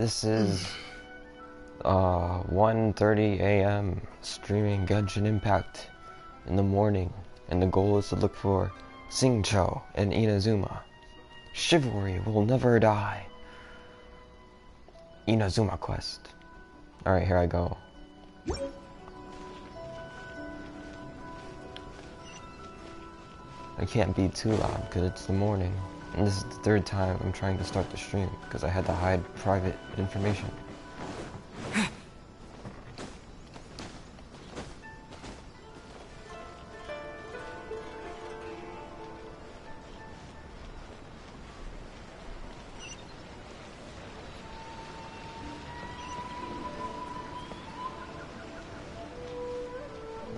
This is 1:30 a.m. streaming Genshin Impact in the morning, and the goal is to look for Xingqiu and Inazuma. Chivalry will never die. Inazuma quest. Alright, here I go. I can't be too loud because it's the morning. And this is the third time I'm trying to start the stream because I had to hide private information.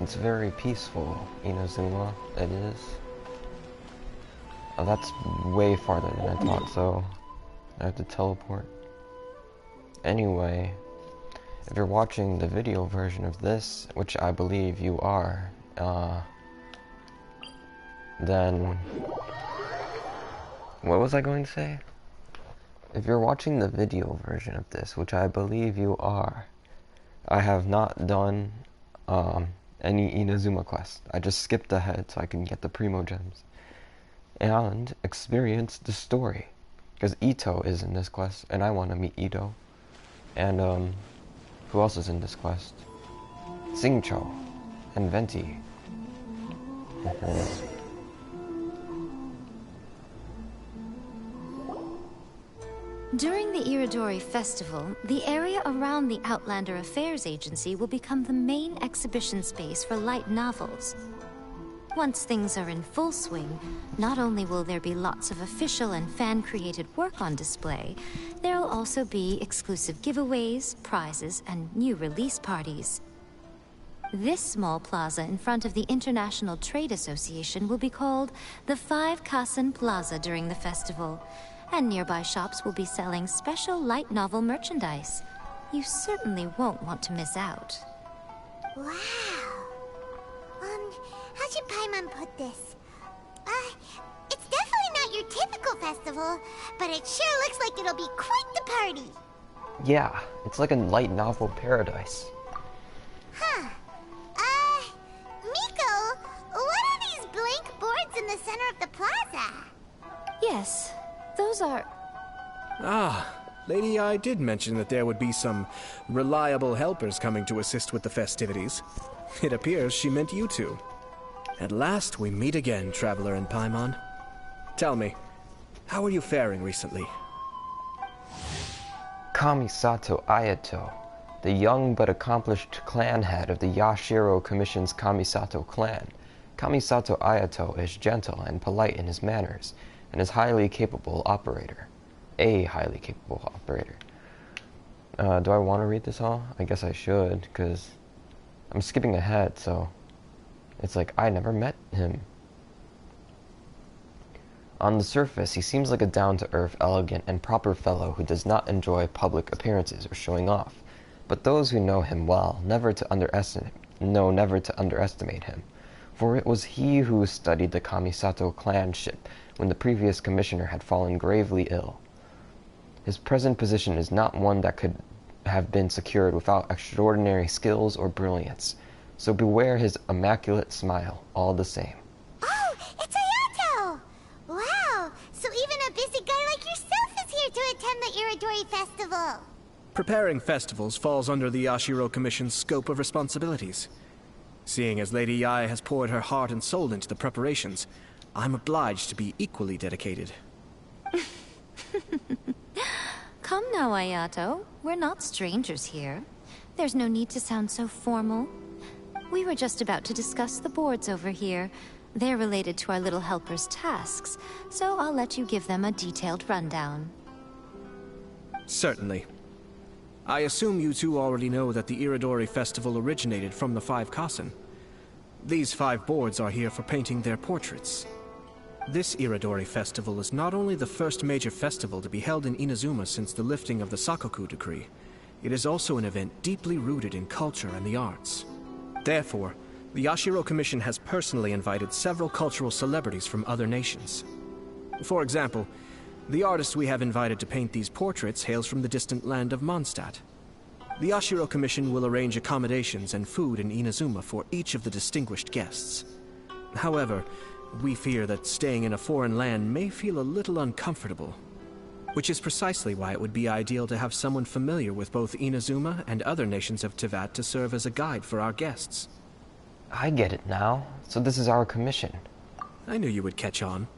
It's very peaceful, Inazuma, it is. Oh, that's way farther than I thought, so I have to teleport. Anyway, if you're watching the video version of this, which I believe you are, then... What was I going to say? If you're watching the video version of this, which I believe you are, I have not done, any Inazuma quest. I just skipped ahead so I can get the Primo Gems and experience the story, because Ito is in this quest and I want to meet Ito. And who else is in this quest? Xingqiu and Venti. During the Irodori festival, the area around the Outlander Affairs Agency will become the main exhibition space for light novels. Once things are in full swing, not only will there be lots of official and fan-created work on display, there will also be exclusive giveaways, prizes, and new release parties. This small plaza in front of the International Trade Association will be called the 5 Kasen Plaza during the festival, and nearby shops will be selling special light novel merchandise. You certainly won't want to miss out. Wow. How should Paimon put this? It's definitely not your typical festival, but it sure looks like it'll be quite the party. Yeah, it's like a light novel paradise. Huh. Miko, what are these blank boards in the center of the plaza? Yes, those are... Ah, Lady I did mention that there would be some reliable helpers coming to assist with the festivities. It appears she meant you two. At last we meet again, Traveler and Paimon. Tell me, how are you faring recently? Kamisato Ayato, the young but accomplished clan head of the Yashiro Commission's Kamisato clan. Kamisato Ayato is gentle and polite in his manners, and is highly capable operator. A highly capable operator. Do I want to read this all? I guess I should, because I'm skipping ahead, so it's like I never met him. On the surface, he seems like a down-to-earth, elegant, and proper fellow who does not enjoy public appearances or showing off. But those who know him well never to underestimate him, for it was he who studied the Kamisato clan ship when the previous commissioner had fallen gravely ill. His present position is not one that could have been secured without extraordinary skills or brilliance, so beware his immaculate smile all the same. Oh, it's Ayato! Wow, so even a busy guy like yourself is here to attend the Irodori festival. Preparing festivals falls under the Yashiro Commission's scope of responsibilities. Seeing as Lady Yae has poured her heart and soul into the preparations, I'm obliged to be equally dedicated. Come now, Ayato. We're not strangers here. There's no need to sound so formal. We were just about to discuss the boards over here. They're related to our little helper's tasks, so I'll let you give them a detailed rundown. Certainly. I assume you two already know that the Irodori festival originated from the 5 Kasen. These 5 boards are here for painting their portraits. This Irodori festival is not only the first major festival to be held in Inazuma since the lifting of the Sakoku decree, it is also an event deeply rooted in culture and the arts. Therefore, the Yashiro Commission has personally invited several cultural celebrities from other nations. For example, The artist we have invited to paint these portraits hails from the distant land of Mondstadt. The Ashiro Commission will arrange accommodations and food in Inazuma for each of the distinguished guests. However, we fear that staying in a foreign land may feel a little uncomfortable, which is precisely why it would be ideal to have someone familiar with both Inazuma and other nations of Teyvat to serve as a guide for our guests. I get it now. So this is our commission. I knew you would catch on.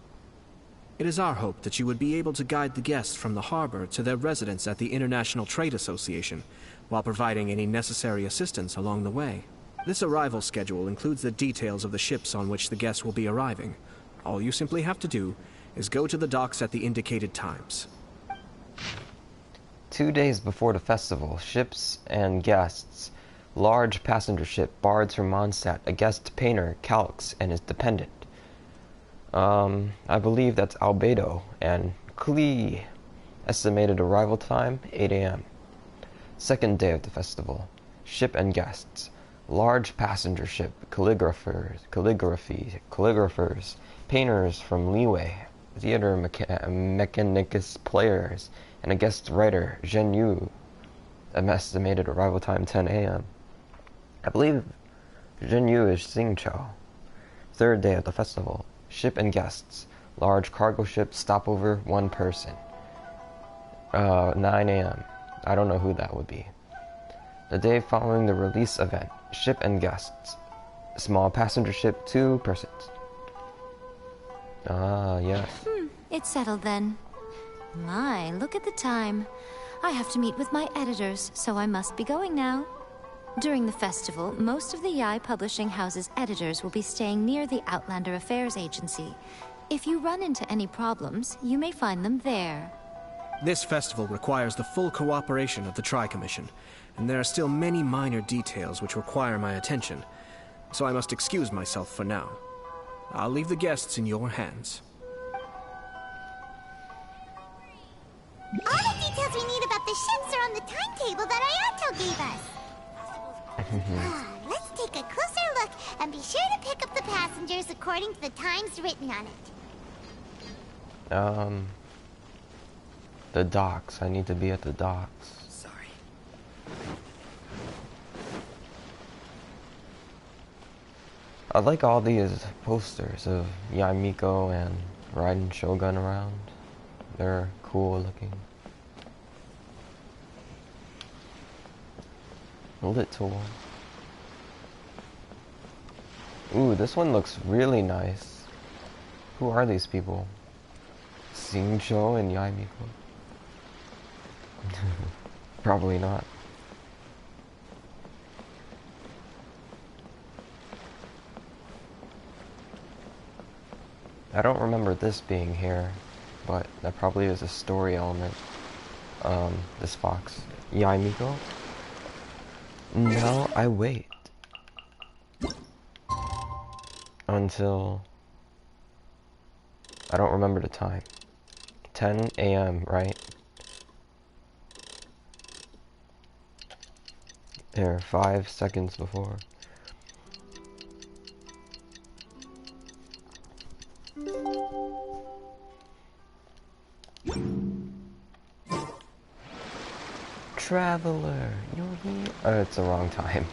It is our hope that you would be able to guide the guests from the harbor to their residence at the International Trade Association, while providing any necessary assistance along the way. This arrival schedule includes the details of the ships on which the guests will be arriving. All you simply have to do is go to the docks at the indicated times. 2 days before the festival, ships and guests. Large passenger ship, bards from Mondstadt, a guest painter, Calx, and his dependent. I believe that's Albedo and Klee. Estimated arrival time, 8 a.m. Second day of the festival. Ship and guests. Large passenger ship, calligraphers, painters from Liyue, theater mechanicus players, and a guest writer, Zhen Yu. Estimated arrival time, 10 a.m. I believe Zhen Yu is Xingqiu. Third day of the festival. Ship and guests. Large cargo ship, stopover, 1 person. 9 a.m. I don't know who that would be. The day following the release event. Ship and guests. Small passenger ship, 2 persons. Ah, yes. It's settled then. My, look at the time. I have to meet with my editors, so I must be going now. During the festival, most of the Yae Publishing House's editors will be staying near the Outlander Affairs Agency. If you run into any problems, you may find them there. This festival requires the full cooperation of the Tri-Commission, and there are still many minor details which require my attention, so I must excuse myself for now. I'll leave the guests in your hands. All the details we need about the ships are on the timetable that Ayato gave us. Let's take a closer look and be sure to pick up the passengers according to the times written on it. The docks. I need to be at the docks. Sorry. I like all these posters of Yaimiko and riding Shogun around. They're cool looking. Little one. Ooh, this one looks really nice. Who are these people? Xingqiu and Yaimiko? Probably not. I don't remember this being here, but that probably is a story element. This fox. Yaimiko? Now I wait until I don't remember the time. 10 a.m., right? There, 5 seconds before. Traveler, you're here. Oh, it's the wrong time.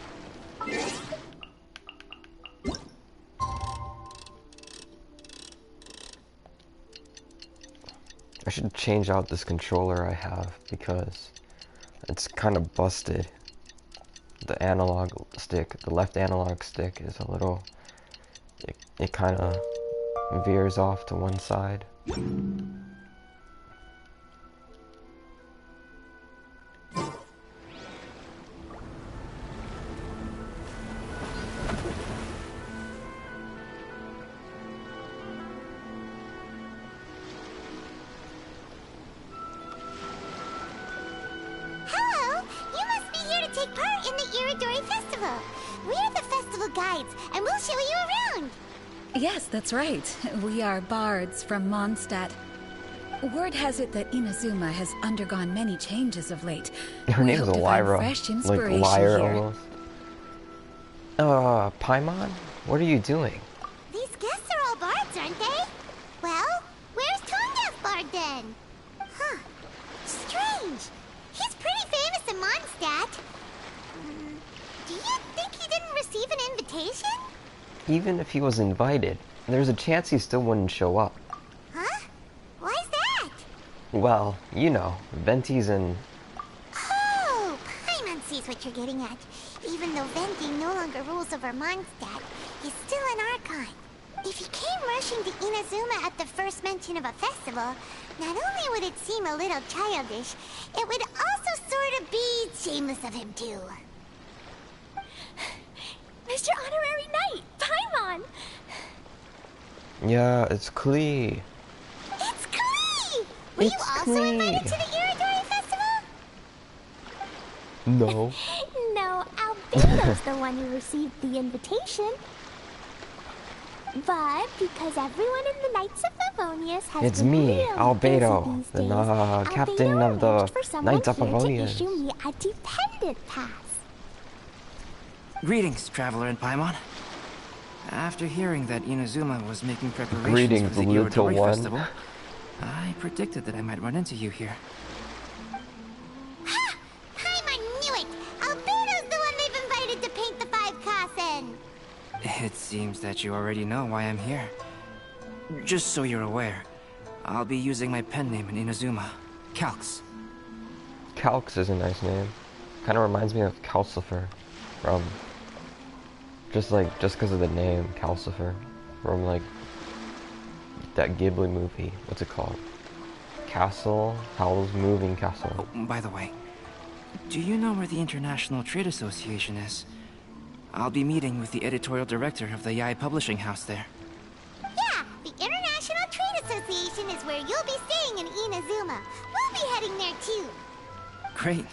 I should change out this controller I have because it's kind of busted. The analog stick, the left analog stick is a little, it kind of veers off to one side. Hello! You must be here to take part in the Irodori Festival. We're the festival guides, and we'll show you around. Yes, that's right. We are bards from Mondstadt. Word has it that Inazuma has undergone many changes of late. Her name's Lyra. Fresh Like inspiration Lyre here. almost. Paimon? What are you doing? These guests are all bards, aren't they? Well, where's Tonga's bard then? Mondstadt. Do you think he didn't receive an invitation? Even if he was invited, there's a chance he still wouldn't show up. Huh? Why's that? Well, you know, Venti's in... Oh, Paimon sees what you're getting at. Even though Venti no longer rules over Mondstadt, he's still an Archon. If he came rushing to Inazuma at the first mention of a festival, not only would it seem a little childish, it would also sort of be shameless of him too. Mr. Honorary Knight, Paimon! Yeah, it's Klee. It's Klee! Were you also invited to the Irodori Festival? No. No, Albedo's the one who received the invitation. But because everyone in the Knights of Favonius has It's been me, really Albedo, busy the these days, captain Albedo of the arranged for someone Knights of here to Favonius. issue me a dependent pass. Greetings, traveler in Paimon. After hearing that Inazuma was making preparations Greetings, for the little Irodori one. Festival, I predicted that I might run into you here. Ha! Paimon knew it! Albedo's the one they've invited to paint the 5 Kasen! It seems that you already know why I'm here. Just so you're aware, I'll be using my pen name in Inazuma, Calx. Calx is a nice name. Kind of reminds me of Calcifer from... Just because of the name, Calcifer. From, like, that Ghibli movie. What's it called? Castle? Howl's Moving Castle. Oh, by the way, do you know where the International Trade Association is? I'll be meeting with the editorial director of the Yae Publishing House there. Yeah, the International Trade Association is where you'll be staying in Inazuma. We'll be heading there too. Great.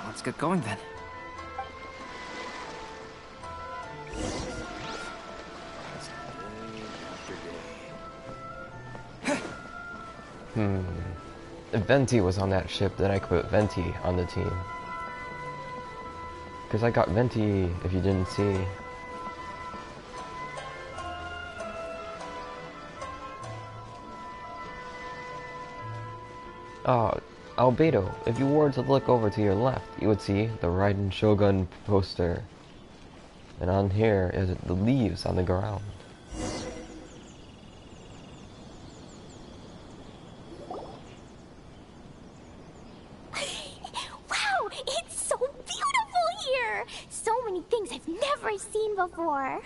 Let's get going then. If Venti was on that ship, then I could put Venti on the team. Because I got Venti, if you didn't see. Albedo, if you were to look over to your left, you would see the Raiden Shogun poster. And on here is the leaves on the ground. Wow, it's so beautiful here! So many things I've never seen before.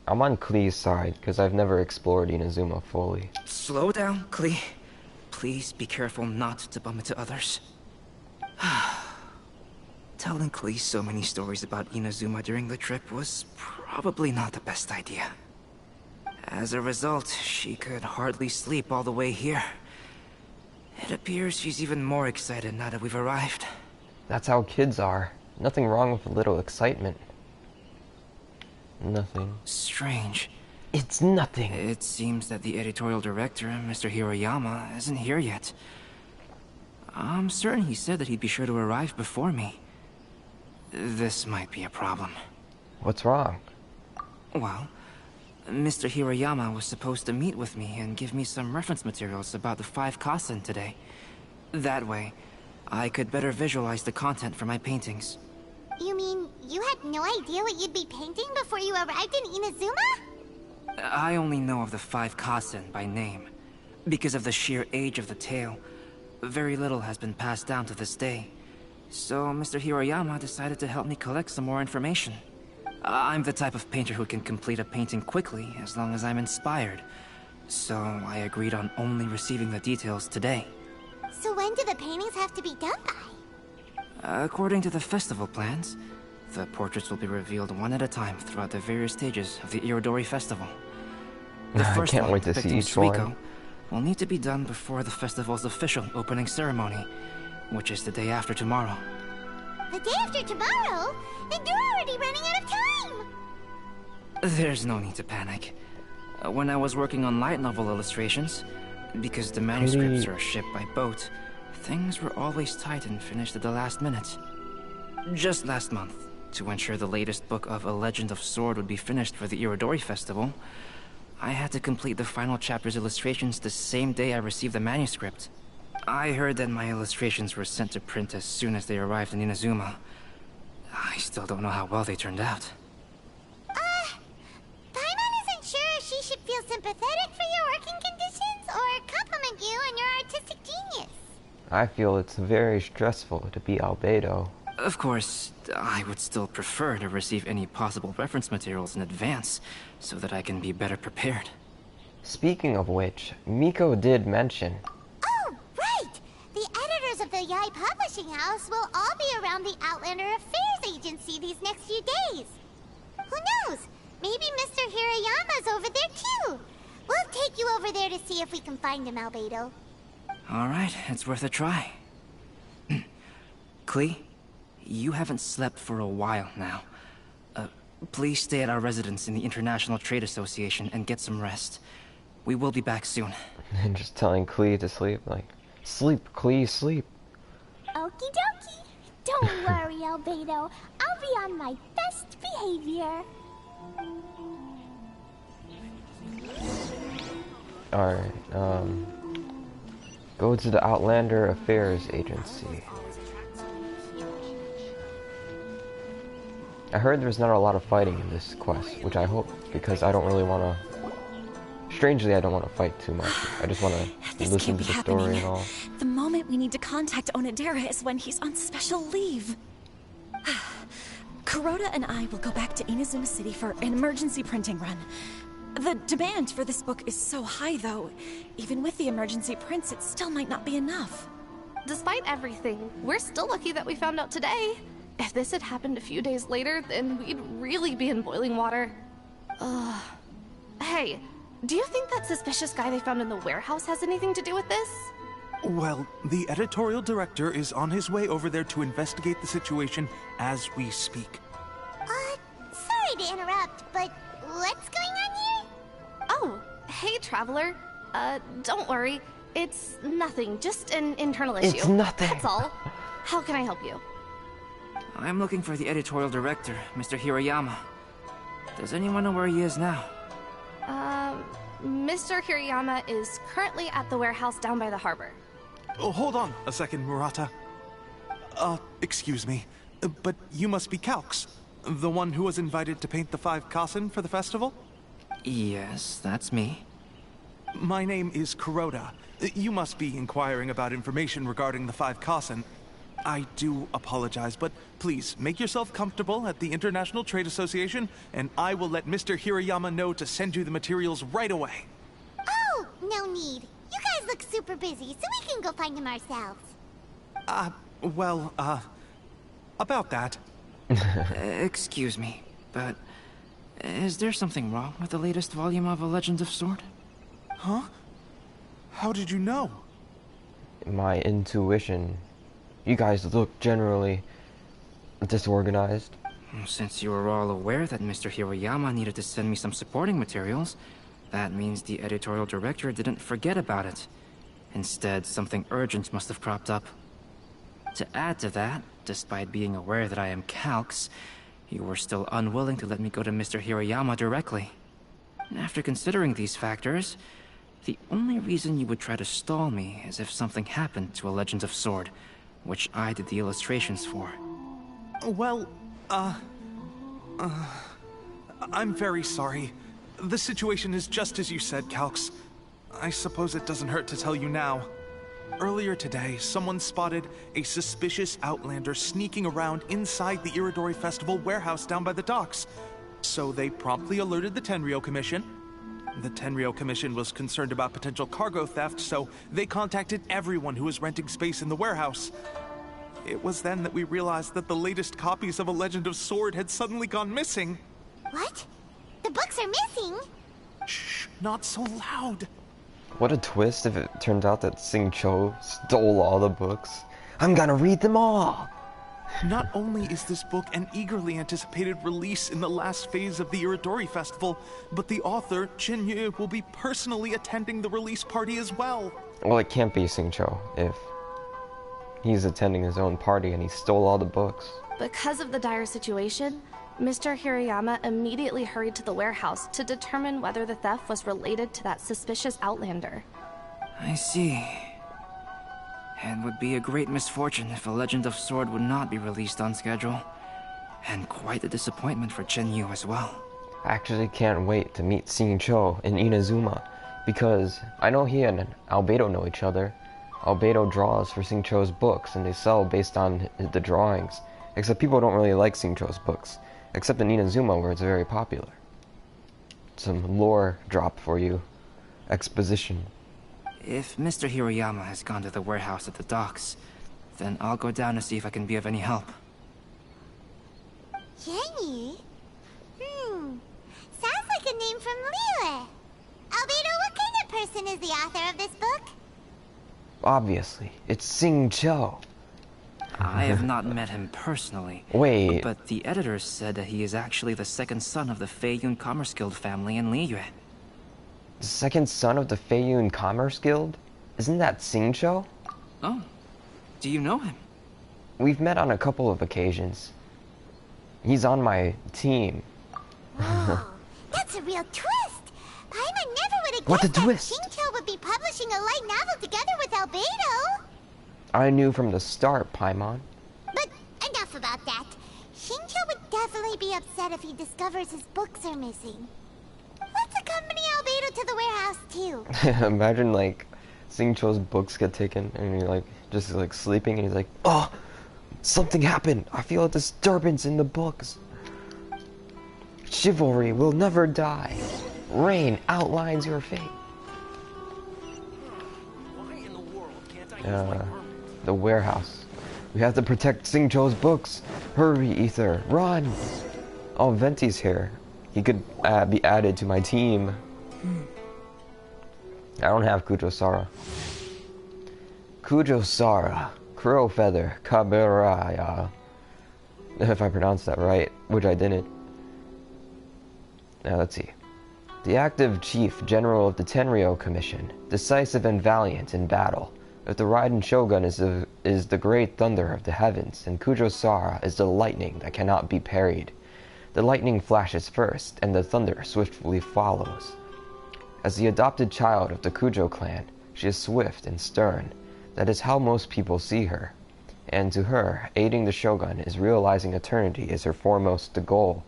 I'm on Klee's side, because I've never explored Inazuma fully. Slow down, Klee. Please be careful not to bump into others. Telling Klee so many stories about Inazuma during the trip was probably not the best idea. As a result, she could hardly sleep all the way here. It appears she's even more excited now that we've arrived. That's how kids are. Nothing wrong with a little excitement. Nothing. Strange. It's nothing. It seems that the editorial director, Mr. Hiroyama, isn't here yet. I'm certain he said that he'd be sure to arrive before me. This might be a problem. What's wrong? Well, Mr. Hiroyama was supposed to meet with me and give me some reference materials about the 5 Kasen today. That way, I could better visualize the content for my paintings. You mean you had no idea what you'd be painting before you arrived in Inazuma? I only know of the 5 Kasen by name. Because of the sheer age of the tale, very little has been passed down to this day. So Mr. Hiroyama decided to help me collect some more information. I'm the type of painter who can complete a painting quickly as long as I'm inspired. So I agreed on only receiving the details today. So when do the paintings have to be done by? According to the festival plans, the portraits will be revealed one at a time throughout the various stages of the Irodori Festival. The I first can't one, wait to see depicting each Suiko, one. will need to be done before the festival's official opening ceremony, which is the day after tomorrow. The day after tomorrow? Then you're already running out of time! There's no need to panic. When I was working on light novel illustrations, because the manuscripts are shipped by boat, things were always tight and finished at the last minute. Just last month, to ensure the latest book of A Legend of Sword would be finished for the Irodori Festival, I had to complete the final chapter's illustrations the same day I received the manuscript. I heard that my illustrations were sent to print as soon as they arrived in Inazuma. I still don't know how well they turned out. Paimon isn't sure if she should feel sympathetic for your working conditions or compliment you on your artistic genius. I feel it's very stressful to be Albedo. Of course, I would still prefer to receive any possible reference materials in advance, so that I can be better prepared. Speaking of which, Miko did mention... Oh, right! The editors of the Yai Publishing House will all be around the Outlander Affairs Agency these next few days. Who knows? Maybe Mr. Hirayama's over there too. We'll take you over there to see if we can find him, Albedo. Alright, it's worth a try. Klee, you haven't slept for a while now. Please stay at our residence in the International Trade Association and get some rest. We will be back soon. And just telling Klee to sleep, like, sleep, Klee, sleep. Okie dokie. Don't worry, Albedo. I'll be on my best behavior. Alright, go to the Outlander Affairs Agency. I heard there's not a lot of fighting in this quest, which I hope, because I don't really want to... Strangely, I don't want to fight too much. I just want to listen to the story and all. The moment we need to contact Onodera is when he's on special leave. Kuroda and I will go back to Inazuma City for an emergency printing run. The demand for this book is so high, though. Even with the emergency prints, it still might not be enough. Despite everything, we're still lucky that we found out today. If this had happened a few days later, then we'd really be in boiling water. Hey, do you think that suspicious guy they found in the warehouse has anything to do with this? Well, the editorial director is on his way over there to investigate the situation as we speak. Sorry to interrupt, but what's going on here? Oh, hey, Traveler. Don't worry. It's nothing, just an internal issue. It's nothing. That's all. How can I help you? I'm looking for the editorial director, Mr. Hirayama. Does anyone know where he is now? Mr. Hirayama is currently at the warehouse down by the harbor. Oh, hold on a second, Murata. Excuse me, but you must be Calx, the one who was invited to paint the 5 Kasen for the festival? Yes, that's me. My name is Kuroda. You must be inquiring about information regarding the 5 Kasen. I do apologize, but please make yourself comfortable at the International Trade Association, and I will let Mr. Hirayama know to send you the materials right away. Oh, no need. You guys look super busy, so we can go find him ourselves. About that. Excuse me, but is there something wrong with the latest volume of A Legend of Sword? Huh? How did you know? My intuition. You guys look generally disorganized. Since you were all aware that Mr. Hirayama needed to send me some supporting materials, that means the editorial director didn't forget about it. Instead, something urgent must have cropped up. To add to that, despite being aware that I am Calx, you were still unwilling to let me go to Mr. Hirayama directly. After considering these factors, the only reason you would try to stall me is if something happened to A Legend of Sword, which I did the illustrations for. Well, I'm very sorry. The situation is just as you said, Calx. I suppose it doesn't hurt to tell you now. Earlier today, someone spotted a suspicious outlander sneaking around inside the Irodori Festival warehouse down by the docks. So they promptly alerted the Tenryou Commission. The Tenryou Commission was concerned about potential cargo theft, so they contacted everyone who was renting space in the warehouse. It was then that we realized that the latest copies of A Legend of Sword had suddenly gone missing. What? The books are missing? Shh, not so loud. What a twist if it turned out that Xingqiu stole all the books. I'm gonna read them all! Not only is this book an eagerly anticipated release in the last phase of the Irodori Festival, but the author, Qin will be personally attending the release party as well. Well, it can't be Xingqiu if he's attending his own party and he stole all the books. Because of the dire situation, Mr. Hirayama immediately hurried to the warehouse to determine whether the theft was related to that suspicious outlander. I see. and would be a great misfortune if A Legend of Sword would not be released on schedule. And quite a disappointment for Chen Yu as well. I actually can't wait to meet Xingqiu in Inazuma, because I know he and Albedo know each other. Albedo draws for Xingqiu's books, and they sell based on the drawings. Except people don't really like Xingqiu's books, except in Inazuma where it's very popular. Some lore drop for you. Exposition. If Mr. Hiroyama has gone to the warehouse at the docks, then I'll go down to see if I can be of any help. Jenny? Sounds like a name from Liyue. Albedo, what kind of person is the author of this book? Obviously, it's Xingqiu. I have not met him personally. Wait. But the editor said that he is actually the second son of the Feiyun Commerce Guild family in Liyue. The second son of the Feiyun Commerce Guild? Isn't that Xingqiu? Oh. Do you know him? We've met on a couple of occasions. He's on my team. Whoa, that's a real twist! Paimon never would have What a guessed that twist! Xingqiu would be publishing a light novel together with Albedo! I knew from the start, Paimon. But enough about that. Xingqiu would definitely be upset if he discovers his books are missing. Let's accompany Albedo to the warehouse too. Imagine like Xingqiu's books get taken and you're like just like sleeping and he's like, oh, something happened. I feel a disturbance in the books. Chivalry will never die. Rain outlines your fate. The warehouse. We have to protect Xingqiu's books. Hurry, Ether, run! Oh, Venti's here. He could be added to my team. I don't have Kujo-Sara. Kujo-Sara, Crow Feather, Kaberaya. If I pronounced that right, which I didn't. Now let's see. The active chief general of the Tenryou Commission, decisive and valiant in battle. If the Raiden Shogun is the great thunder of the heavens, and Kujo-Sara is the lightning that cannot be parried. The lightning flashes first, and the thunder swiftly follows. As the adopted child of the Kujo clan, she is swift and stern. That is how most people see her. And to her, aiding the Shogun is realizing eternity is her foremost goal,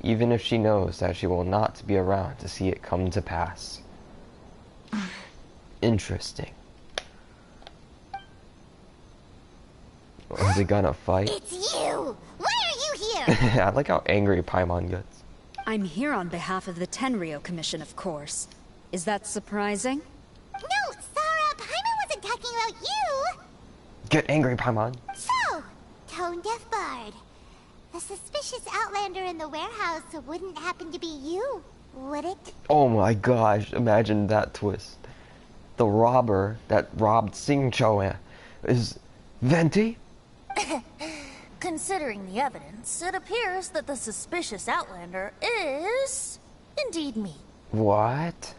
even if she knows that she will not be around to see it come to pass. Interesting. Are they gonna fight? It's you! Why are you here? I like how angry Paimon gets. I'm here on behalf of the Tenryou Commission, of course. Is that surprising? No, Sara, Paimon wasn't talking about you! Get angry, Paimon. So, Tone-Deaf Bard. The suspicious outlander in the warehouse wouldn't happen to be you, would it? Oh my gosh, imagine that twist. The robber that robbed Xingqiu is Venti? Considering the evidence, it appears that the suspicious outlander is indeed me. What?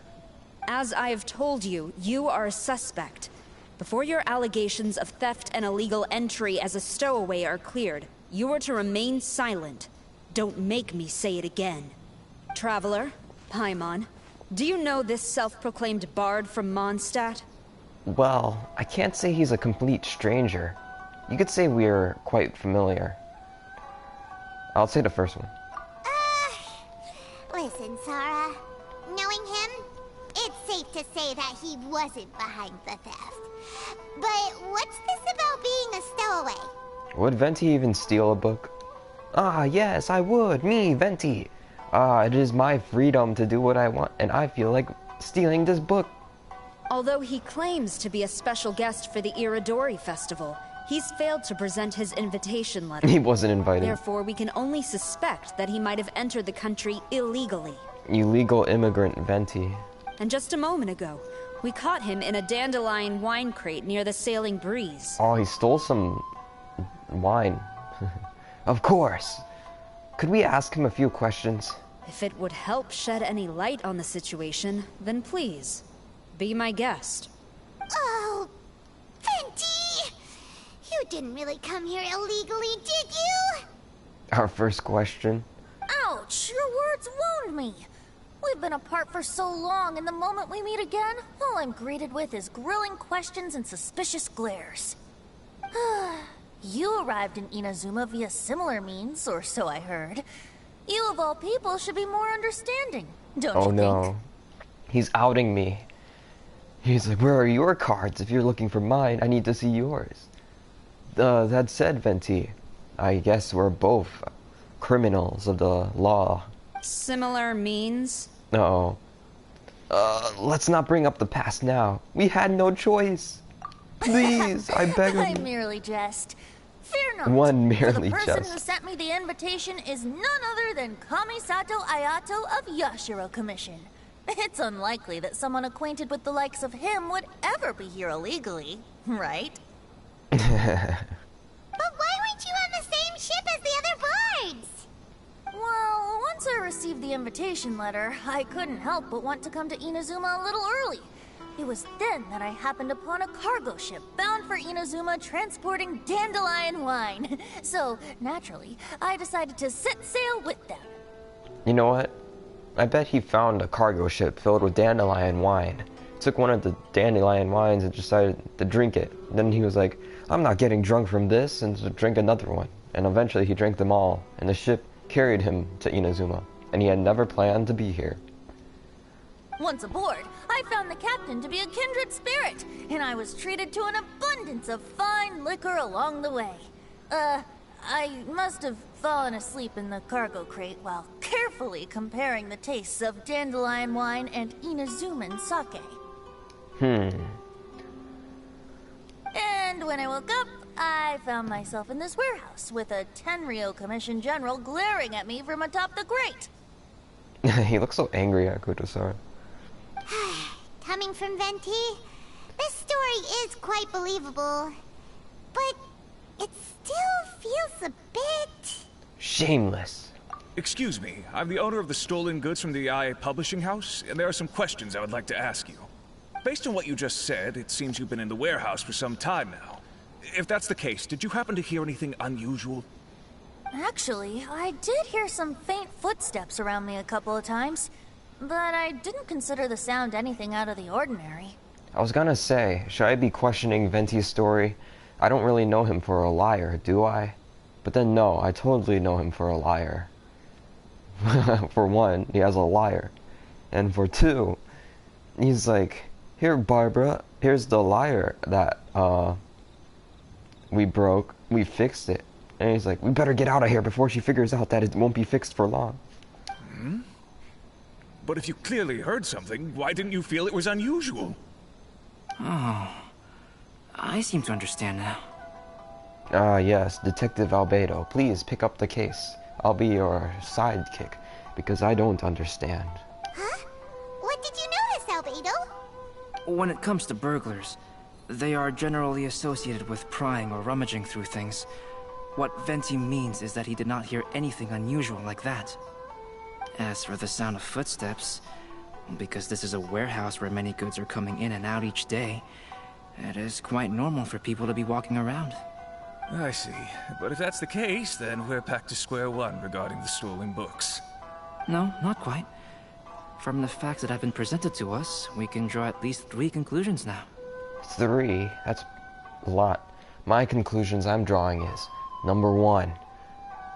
As I have told you, you are a suspect. Before your allegations of theft and illegal entry as a stowaway are cleared, you are to remain silent. Don't make me say it again. Traveler, Paimon, do you know this self-proclaimed bard from Mondstadt? Well, I can't say he's a complete stranger. You could say we're quite familiar. I'll say the first one. Listen, Sara. Knowing him, it's safe to say that he wasn't behind the theft. But what's this about being a stowaway? Would Venti even steal a book? Ah, yes, I would. Me, Venti. It is my freedom to do what I want, and I feel like stealing this book. Although he claims to be a special guest for the Irodori festival, he's failed to present his invitation letter. He wasn't invited. Therefore, we can only suspect that he might have entered the country illegally. Illegal immigrant Venti. And just a moment ago, we caught him in a dandelion wine crate near the Sailing Breeze. Oh, he stole some wine. Of course. Could we ask him a few questions? If it would help shed any light on the situation, then please, be my guest. Oh, Venti! You didn't really come here illegally, did you? Our first question. Ouch! Your words wound me. We We've been apart for so long, and the moment we meet again, all I'm greeted with is grilling questions and suspicious glares. You arrived in Inazuma via similar means, or so I heard. You of all people should be more understanding, don't you think? Oh no. He's outing me. He's like, where are your cards? If you're looking for mine, I need to see yours. That said, Venti, I guess we're both criminals of the law. Similar means? No. Let's not bring up the past now. We had no choice. Please, I beg of I you. merely jest. Fear not. One merely for the person jest. who sent me the invitation is none other than Kamisato Ayato of Yashiro Commission. It's unlikely that someone acquainted with the likes of him would ever be here illegally, right? But why weren't you on the same ship as the other bards? Well, once I received the invitation letter, I couldn't help but want to come to Inazuma a little early. It was then that I happened upon a cargo ship bound for Inazuma transporting dandelion wine. So, naturally, I decided to set sail with them. You know what? I bet he found a cargo ship filled with dandelion wine. Took one of the dandelion wines and decided to drink it. Then he was like, I'm not getting drunk from this, and to drink another one. And eventually he drank them all, and the ship carried him to Inazuma, and he had never planned to be here. Once aboard, I found the captain to be a kindred spirit, and I was treated to an abundance of fine liquor along the way. I must have fallen asleep in the cargo crate while carefully comparing the tastes of dandelion wine and Inazuman sake. And when I woke up, I found myself in this warehouse with a Tenryo Commission General glaring at me from atop the grate. He looks so angry at Kutasara. Coming from Venti, this story is quite believable. But it still feels a bit... Shameless. Excuse me, I'm the owner of the stolen goods from the IA publishing house, and there are some questions I would like to ask you. Based on what you just said, it seems you've been in the warehouse for some time now. If that's the case, did you happen to hear anything unusual? Actually, I did hear some faint footsteps around me a couple of times, but I didn't consider the sound anything out of the ordinary. I was gonna say, should I be questioning Venti's story? I don't really know him for a liar, do I? But then no, I totally know him for a liar. For one, he has a liar. And for two, he's like, here Barbara, here's the liar that we broke, we fixed it. And he's like, we better get out of here before she figures out that it won't be fixed for long. But if you clearly heard something, why didn't you feel it was unusual? Oh, I seem to understand now. Ah, yes, Detective Albedo, please pick up the case. I'll be your sidekick, because I don't understand. Huh? What did you notice, Albedo? When it comes to burglars, they are generally associated with prying or rummaging through things. What Venti means is that he did not hear anything unusual like that. As for the sound of footsteps, because this is a warehouse where many goods are coming in and out each day, it is quite normal for people to be walking around. I see. But if that's the case, then we're back to square one regarding the stolen books. No, not quite. From the facts that have been presented to us, we can draw at least 3 conclusions now. 3? That's a lot. My conclusions I'm drawing is, number 1,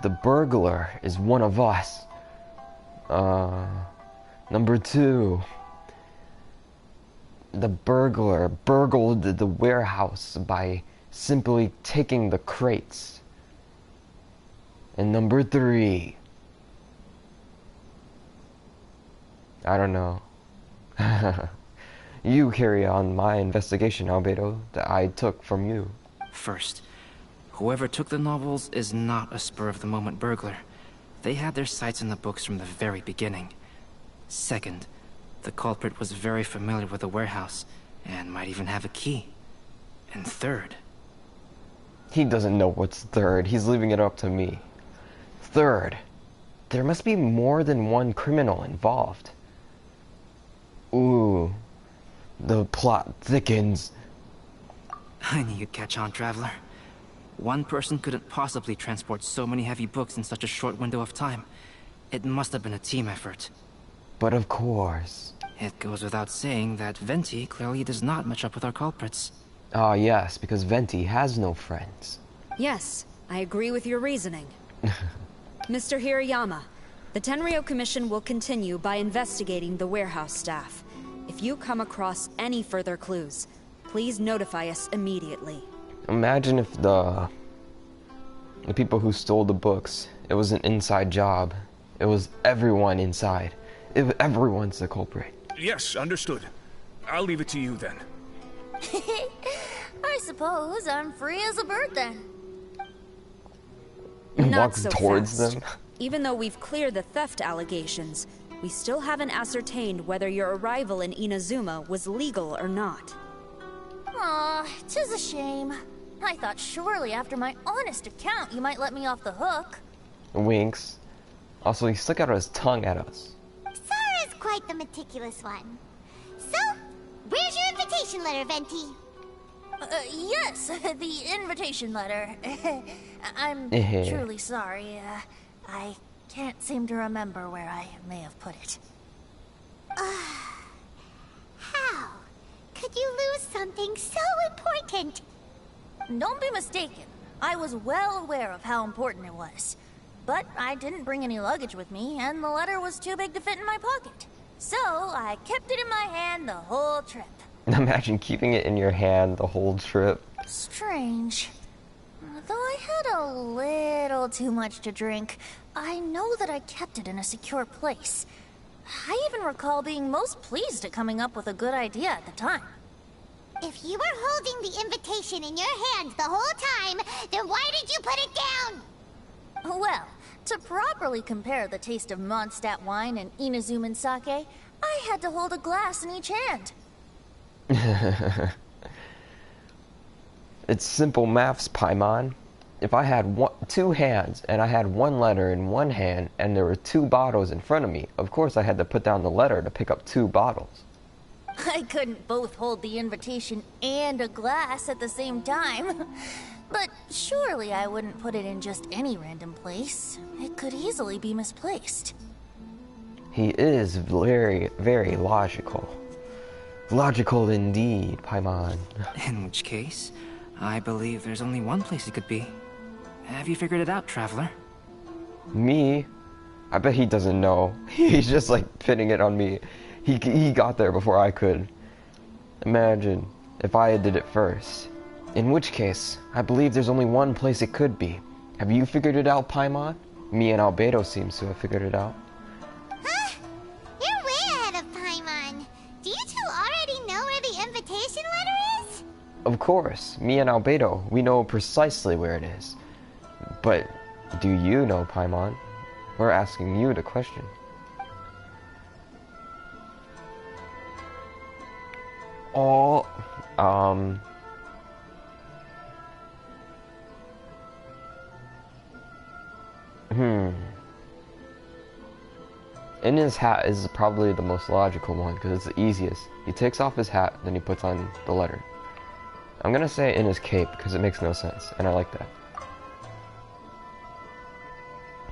the burglar is one of us. Number 2, the burglar burgled the warehouse by simply taking the crates. And number 3, I don't know. You carry on my investigation, Albedo, that I took from you. First, whoever took the novels is not a spur-of-the-moment burglar. They had their sights on the books from the very beginning. Second, the culprit was very familiar with the warehouse, and might even have a key. And third... He doesn't know what's third. He's leaving it up to me. Third, there must be more than one criminal involved. Ooh, the plot thickens. I knew you'd catch on, Traveler. One person couldn't possibly transport so many heavy books in such a short window of time. It must have been a team effort. But of course. It goes without saying that Venti clearly does not match up with our culprits. Ah, yes, because Venti has no friends. Yes, I agree with your reasoning. Mr. Hirayama, the Tenryo Commission will continue by investigating the warehouse staff. If you come across any further clues, please notify us immediately. Imagine if the people who stole the books, it was an inside job. It was everyone inside. Everyone's the culprit. Yes, understood. I'll leave it to you then. I suppose I'm free as a bird then. Not Walks so towards fast. them. Even though we've cleared the theft allegations, we still haven't ascertained whether your arrival in Inazuma was legal or not. Aw, 'tis a shame. I thought surely after my honest account you might let me off the hook. Winks. Also, he stuck out his tongue at us. Sara's quite the meticulous one. So, where's your invitation letter, Venti? Yes, the invitation letter. I'm truly sorry. I can't seem to remember where I may have put it. How could you lose something so important? Don't be mistaken. I was well aware of how important it was. But I didn't bring any luggage with me, and the letter was too big to fit in my pocket. So I kept it in my hand the whole trip. Imagine keeping it in your hand the whole trip. Strange. Though I had a little too much to drink, I know that I kept it in a secure place. I even recall being most pleased at coming up with a good idea at the time. If you were holding the invitation in your hands the whole time, then why did you put it down? Well, to properly compare the taste of Mondstadt wine and Inazuman sake, I had to hold a glass in each hand. It's simple maths, Paimon. If I had two hands and I had one letter in one hand and there were two bottles in front of me, of course I had to put down the letter to pick up two bottles. I couldn't both hold the invitation and a glass at the same time. But surely I wouldn't put it in just any random place. It could easily be misplaced. He is very, very logical. Logical indeed, Paimon. In which case, I believe there's only one place it could be. Have you figured it out, Traveler? Me? I bet he doesn't know. He's just like pinning it on me. He got there before I could. Imagine if I did it first. In which case, I believe there's only one place it could be. Have you figured it out, Paimon? Me and Albedo seems to have figured it out. Huh? You're way ahead of Paimon. Do you two already know where the invitation letter is? Of course, me and Albedo, we know precisely where it is. But do you know, Paimon? We're asking you the question. Oh, In his hat is probably the most logical one because it's the easiest. He takes off his hat, then he puts on the letter. I'm gonna say in his cape because it makes no sense, and I like that.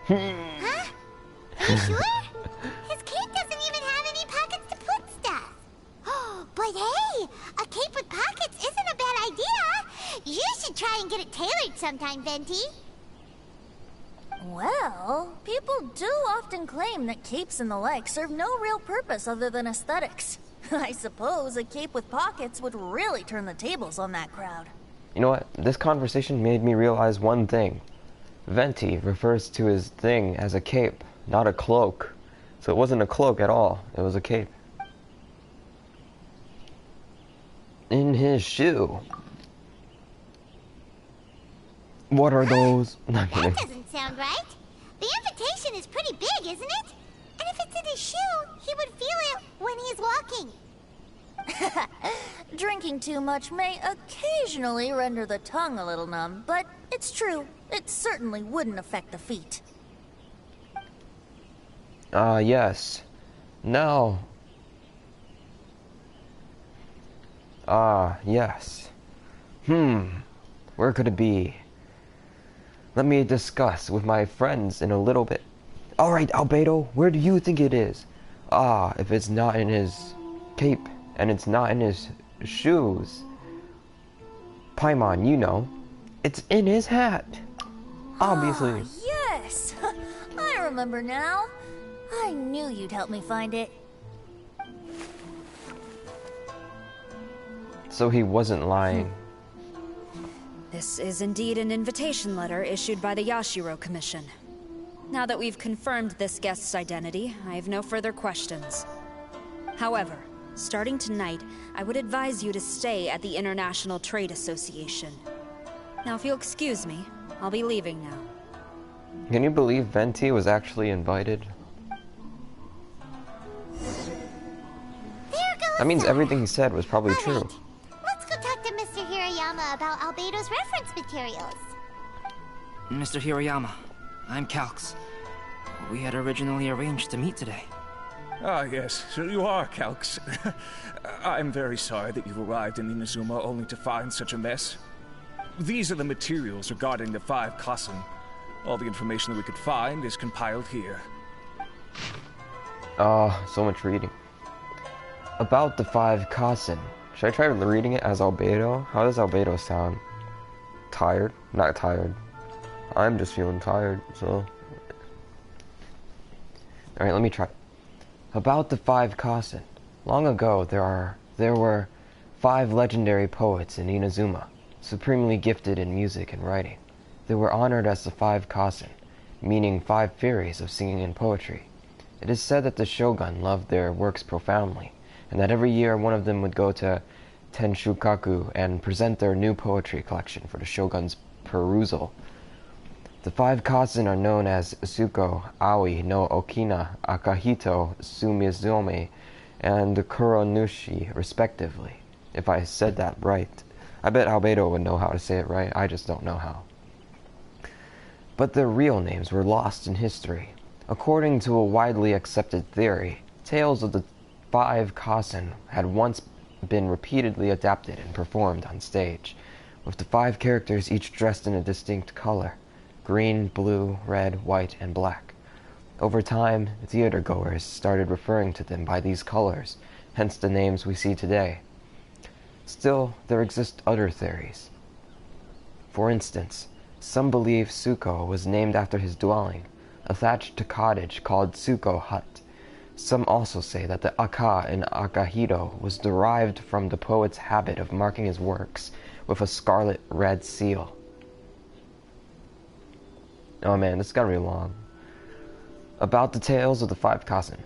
Huh? You sure? His cape doesn't even have any pockets to put stuff. But hey, a cape with pockets isn't a bad idea. You should try and get it tailored sometime, Venti. Well, people do often claim that capes and the like serve no real purpose other than aesthetics. I suppose a cape with pockets would really turn the tables on that crowd. You know what? This conversation made me realize one thing. Venti refers to his thing as a cape, not a cloak. So it wasn't a cloak at all, it was a cape. In his shoe. What are those? Not kidding. That doesn't sound right. The invitation is pretty big, isn't it? And if it's in his shoe, he would feel it when he's walking. Drinking too much may occasionally render the tongue a little numb, but it's true. It certainly wouldn't affect the feet. Yes. No. Yes. Where could it be? Let me discuss with my friends in a little bit. Alright, Albedo, where do you think it is? Ah, if it's not in his cape and it's not in his shoes. Paimon, you know, it's in his hat. Obviously. Ah, yes! I remember now. I knew you'd help me find it. So he wasn't lying. This is indeed an invitation letter issued by the Yashiro Commission. Now that we've confirmed this guest's identity, I have no further questions. However, starting tonight, I would advise you to stay at the International Trade Association. Now, if you'll excuse me, I'll be leaving now. Can you believe Venti was actually invited? That means everything he said was probably true. Let's go talk to Mr. Hirayama about Albedo's reference materials. Mr. Hirayama, I'm Calx. We had originally arranged to meet today. Ah, yes, so you are Calx. I'm very sorry that you've arrived in Inazuma only to find such a mess. These are the materials regarding the 5 Kassen. All the information that we could find is compiled here. So much reading. About the 5 Kassen. Should I try reading it as Albedo? How does Albedo sound? Tired? Not tired. I'm just feeling tired, so... Alright, let me try. About the 5 Kassen. Long ago, there were 5 legendary poets in Inazuma, supremely gifted in music and writing. They were honored as the 5 Kassen, meaning 5 fairies of singing and poetry. It is said that the shogun loved their works profoundly, and that every year one of them would go to Tenshukaku and present their new poetry collection for the shogun's perusal. The 5 Kassen are known as Suko, Aoi no Okina, Akahito, Sumizome, and Kuronushi, respectively. If I said that right. I bet Albedo would know how to say it right, I just don't know how. But their real names were lost in history. According to a widely accepted theory, tales of the 5 Kassen had once been repeatedly adapted and performed on stage, with the 5 characters each dressed in a distinct color: green, blue, red, white, and black. Over time, theatergoers started referring to them by these colors, hence the names we see today. Still, there exist other theories. For instance, some believe Suko was named after his dwelling, a thatched cottage called Suko Hut. Some also say that the Aka in Akahito was derived from the poet's habit of marking his works with a scarlet red seal. Oh man, this is gonna be long. About the tales of the 5 Kassen.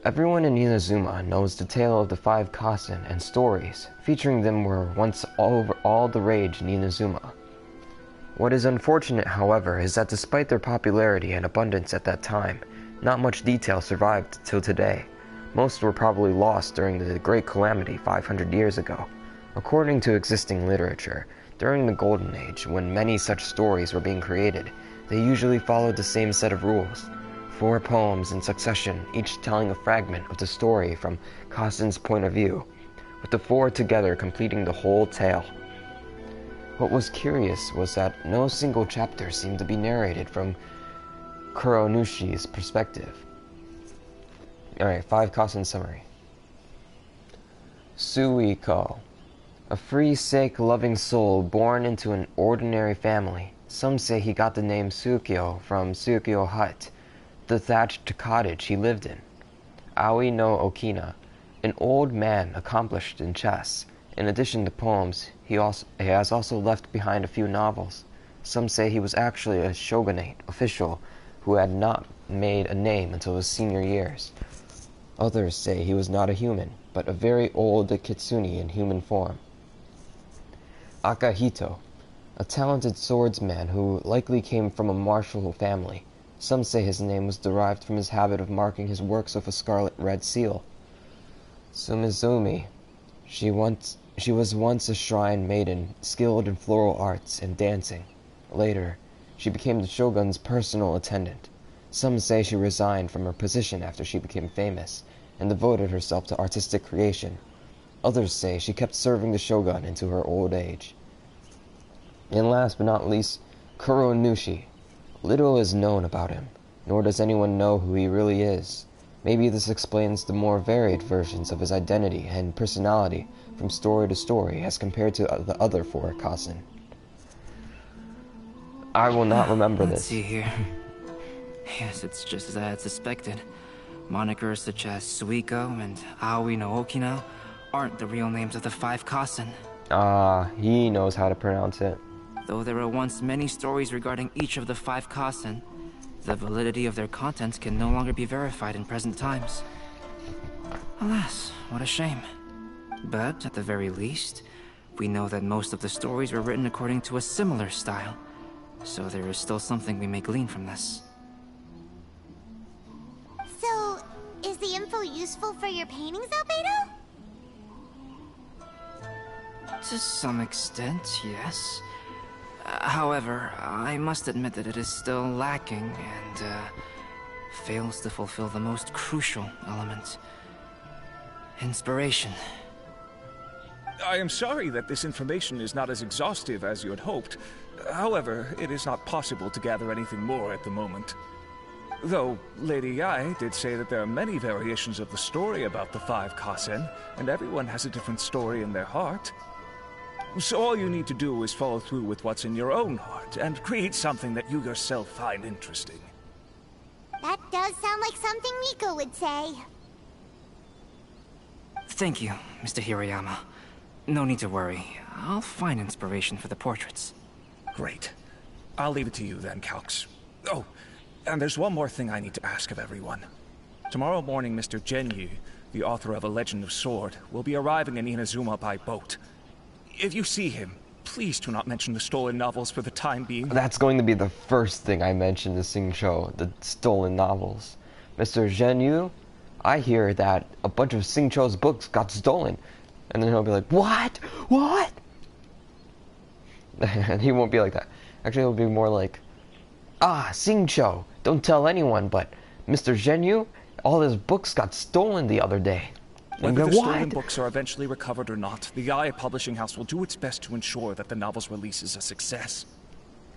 Everyone in Inazuma knows the tale of the 5 Kassen, and stories featuring them were once all the rage in Inazuma. What is unfortunate, however, is that despite their popularity and abundance at that time, not much detail survived till today. Most were probably lost during the Great Calamity 500 years ago. According to existing literature, during the Golden Age, when many such stories were being created, they usually followed the same set of rules. 4 poems in succession, each telling a fragment of the story from Kassen's point of view, with the 4 together completing the whole tale. What was curious was that no single chapter seemed to be narrated from Kuronushi's perspective. Alright, 5 Kassen summary. Suiko, a free, sake-loving soul born into an ordinary family. Some say he got the name Sukyo from Sukyo Hut, the thatched cottage he lived in. Aoi no Okina, an old man accomplished in chess. In addition to poems, he has also left behind a few novels. Some say he was actually a shogunate official who had not made a name until his senior years. Others say he was not a human, but a very old kitsune in human form. Akahito, a talented swordsman who likely came from a martial family. Some say his name was derived from his habit of marking his works with a scarlet red seal. Sumizumi, she was once a shrine maiden, skilled in floral arts and dancing. Later, she became the shogun's personal attendant. Some say she resigned from her position after she became famous, and devoted herself to artistic creation. Others say she kept serving the shogun into her old age. And last but not least, Kuronushi. Little is known about him, nor does anyone know who he really is. Maybe this explains the more varied versions of his identity and personality from story to story as compared to the other 4 Kazen. I will not remember Let's this. see here. Yes, it's just as I had suspected. Monikers such as Suiko and Aoi no Okina aren't the real names of the 5 Kazen. He knows how to pronounce it. Though there were once many stories regarding each of the 5 Kazen, the validity of their contents can no longer be verified in present times. Alas, what a shame. But, at the very least, we know that most of the stories were written according to a similar style, so there is still something we may glean from this. So, is the info useful for your paintings, Albedo? To some extent, yes. However, I must admit that it is still lacking and fails to fulfill the most crucial element. Inspiration. I am sorry that this information is not as exhaustive as you had hoped. However, it is not possible to gather anything more at the moment. Though, Lady Yae did say that there are many variations of the story about the 5 Kazen, and everyone has a different story in their heart. So all you need to do is follow through with what's in your own heart, and create something that you yourself find interesting. That does sound like something Miko would say. Thank you, Mr. Hirayama. No need to worry. I'll find inspiration for the portraits. Great. I'll leave it to you then, Calx. Oh, and there's one more thing I need to ask of everyone. Tomorrow morning, Mr. Genyu, the author of A Legend of Sword, will be arriving in Inazuma by boat. If you see him, please do not mention the stolen novels for the time being. That's going to be the first thing I mention to Singcho, the stolen novels. Mr. Genyu, I hear that a bunch of Singcho's books got stolen. And then he'll be like, what? What? And he won't be like that. Actually, he'll be more like, Singcho, don't tell anyone, but Mr. Genyu, all his books got stolen the other day. Whether the stolen books are eventually recovered or not, the Yae Publishing House will do its best to ensure that the novel's release is a success.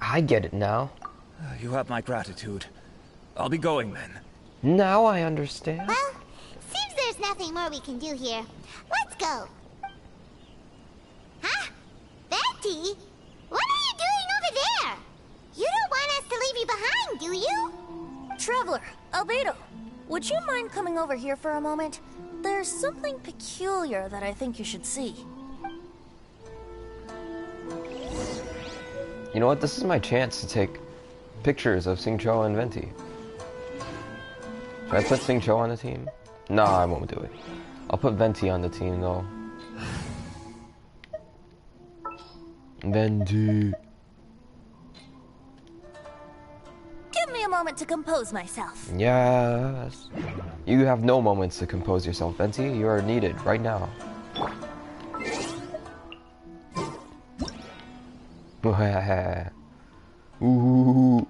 I get it now. You have my gratitude. I'll be going then. Now I understand. Well, seems there's nothing more we can do here. Let's go. Huh? Venti? What are you doing over there? You don't want us to leave you behind, do you? Traveler, Albedo, would you mind coming over here for a moment? There's something peculiar that I think you should see. You know what? This is my chance to take pictures of Singcho and Venti. Should I put Singcho on the team? No, I won't do it. I'll put Venti on the team though. Venti. Give me a moment to compose myself. Yes. You have no moments to compose yourself, Venti. You are needed right now. Ooh.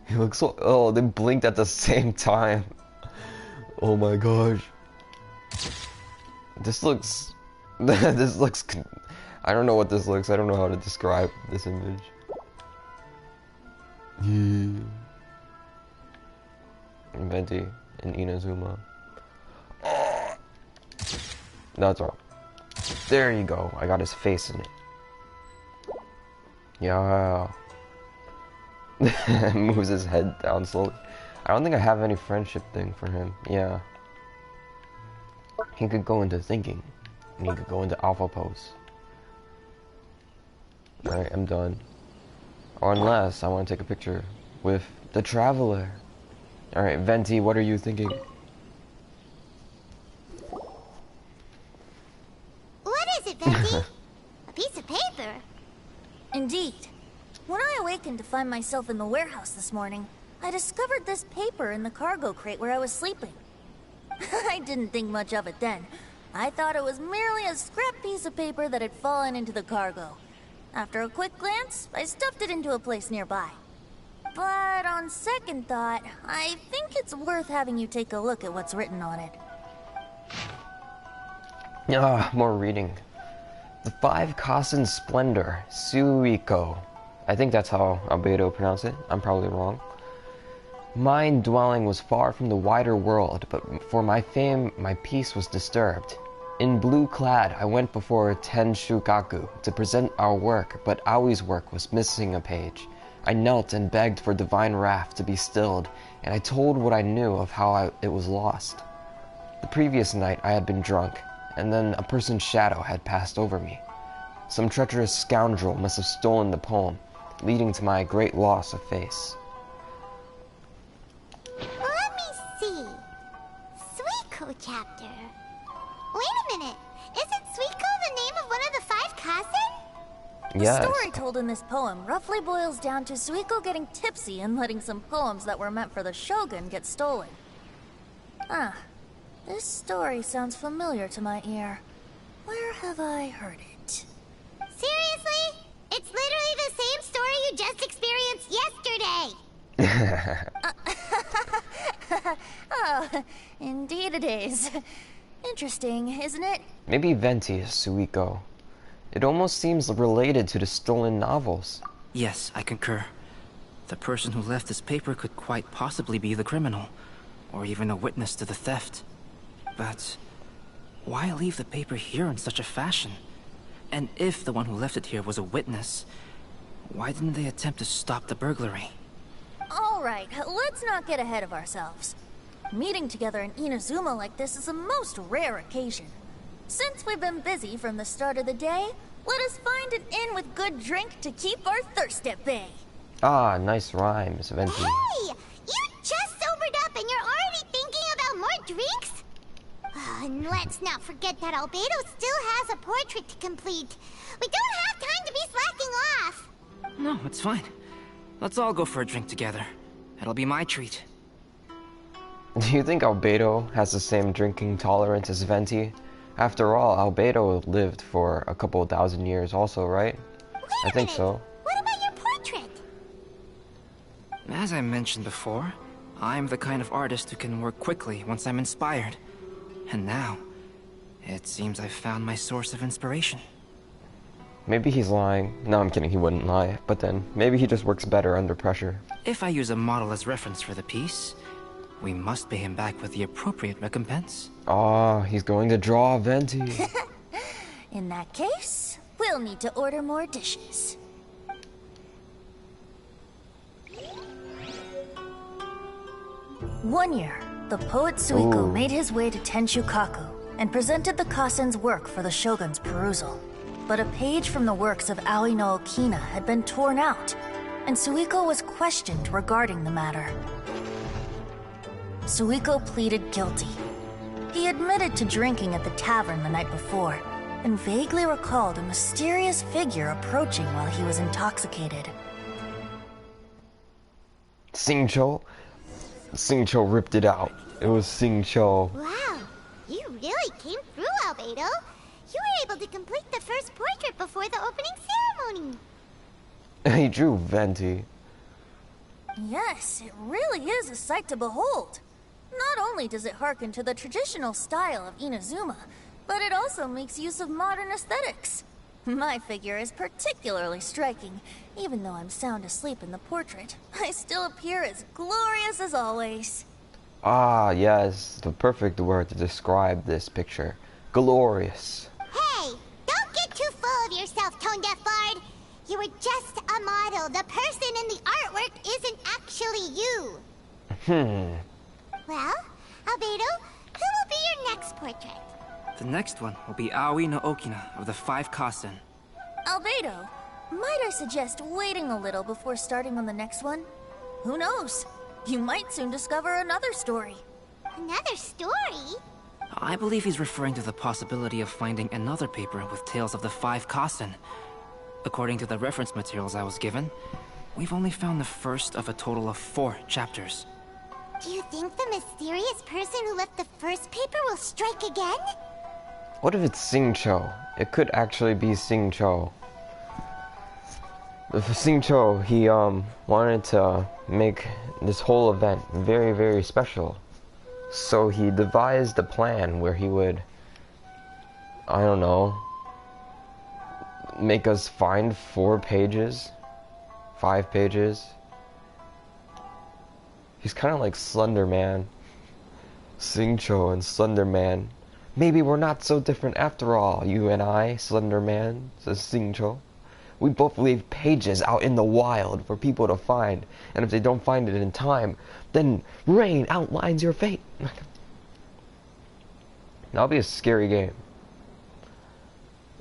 He looks so. Oh, they blinked at the same time. Oh my gosh. This looks. This looks. I don't know what this looks. I don't know how to describe this image. Yeah. Venti and Inazuma. Oh. No, it's wrong. There you go. I got his face in it. Yeah. Moves his head down slowly. I don't think I have any friendship thing for him. Yeah. He could go into thinking. And he could go into alpha pose. Alright, I'm done. Or unless I want to take a picture with the traveler. Alright, Venti, what are you thinking? What is it, Venti? A piece of paper? Indeed. When I awakened to find myself in the warehouse this morning, I discovered this paper in the cargo crate where I was sleeping. I didn't think much of it then. I thought it was merely a scrap piece of paper that had fallen into the cargo. After a quick glance, I stuffed it into a place nearby. But on second thought, I think it's worth having you take a look at what's written on it. More reading. The 5 Kazen Splendor, Suiko. I think that's how Albedo pronounced it. I'm probably wrong. Mine dwelling was far from the wider world, but for my fame my peace was disturbed. In blue clad I went before Ten Shukaku to present our work, but Aoi's work was missing a page. I knelt and begged for divine wrath to be stilled, and I told what I knew of how it was lost. The previous night I had been drunk, and then a person's shadow had passed over me. Some treacherous scoundrel must have stolen the poem, leading to my great loss of face. Let me see. Suiko chapter. Wait a minute. Isn't Suiko the name of one of the 5 Kazen? The Yes. story told in this poem roughly boils down to Suiko getting tipsy and letting some poems that were meant for the shogun get stolen. Ah, this story sounds familiar to my ear. Where have I heard it? Seriously? It's literally the same story you just experienced yesterday. Oh, indeed it is. Interesting, isn't it? Maybe Venti is Suiko. It almost seems related to the stolen novels. Yes, I concur. The person who left this paper could quite possibly be the criminal, or even a witness to the theft. But why leave the paper here in such a fashion? And if the one who left it here was a witness, why didn't they attempt to stop the burglary? Alright, let's not get ahead of ourselves. Meeting together in Inazuma like this is a most rare occasion. Since we've been busy from the start of the day, let us find an inn with good drink to keep our thirst at bay. Ah, nice rhymes, Venti. Hey! You just sobered up and you're already thinking about more drinks? And let's not forget that Albedo still has a portrait to complete. We don't have time to be slacking off. No, it's fine. Let's all go for a drink together. It'll be my treat. Do you think Albedo has the same drinking tolerance as Venti? After all, Albedo lived for a couple thousand years also, right? I think so. What about your portrait? As I mentioned before, I'm the kind of artist who can work quickly once I'm inspired. And now, it seems I've found my source of inspiration. Maybe he's lying. No, I'm kidding, he wouldn't lie. But then, maybe he just works better under pressure. If I use a model as reference for the piece, we must pay him back with the appropriate recompense. Ah, he's going to draw Venti. In that case, we'll need to order more dishes. One year, the poet Suiko made his way to Tenshukaku and presented the Kasen's work for the shogun's perusal. But a page from the works of Aoi no Okina had been torn out, and Suiko was questioned regarding the matter. Suiko pleaded guilty. He admitted to drinking at the tavern the night before, and vaguely recalled a mysterious figure approaching while he was intoxicated. Singcho? Singcho ripped it out. It was Singcho. Wow, you really came through, Albedo. You were able to complete the first portrait before the opening ceremony. He drew Venti. Yes, it really is a sight to behold. Not only does it harken to the traditional style of Inazuma, but it also makes use of modern aesthetics. My figure is particularly striking. Even though I'm sound asleep in the portrait, I still appear as glorious as always. Ah, yes, the perfect word to describe this picture. Glorious. Hey, don't get too full of yourself, Tone Deaf Bard. You were just a model. The person in the artwork isn't actually you. Well, Albedo, who will be your next portrait? The next one will be Aoi no Okina of the 5 Kasen. Albedo, might I suggest waiting a little before starting on the next one? Who knows? You might soon discover another story. Another story? I believe he's referring to the possibility of finding another paper with tales of the 5 Kasen. According to the reference materials I was given, we've only found the first of a total of 4 chapters. Do you think the mysterious person who left the first paper will strike again? What if it's Singcho? It could actually be Singcho. If Singcho, he wanted to make this whole event very, very special. So he devised a plan where he would, I don't know, make us find 4 pages, 5 pages. He's kind of like Slender Man. Singcho and Slender Man. Maybe we're not so different after all, you and I, Slender Man, says Singcho. We both leave pages out in the wild for people to find, and if they don't find it in time, then rain outlines your fate. That'll be a scary game.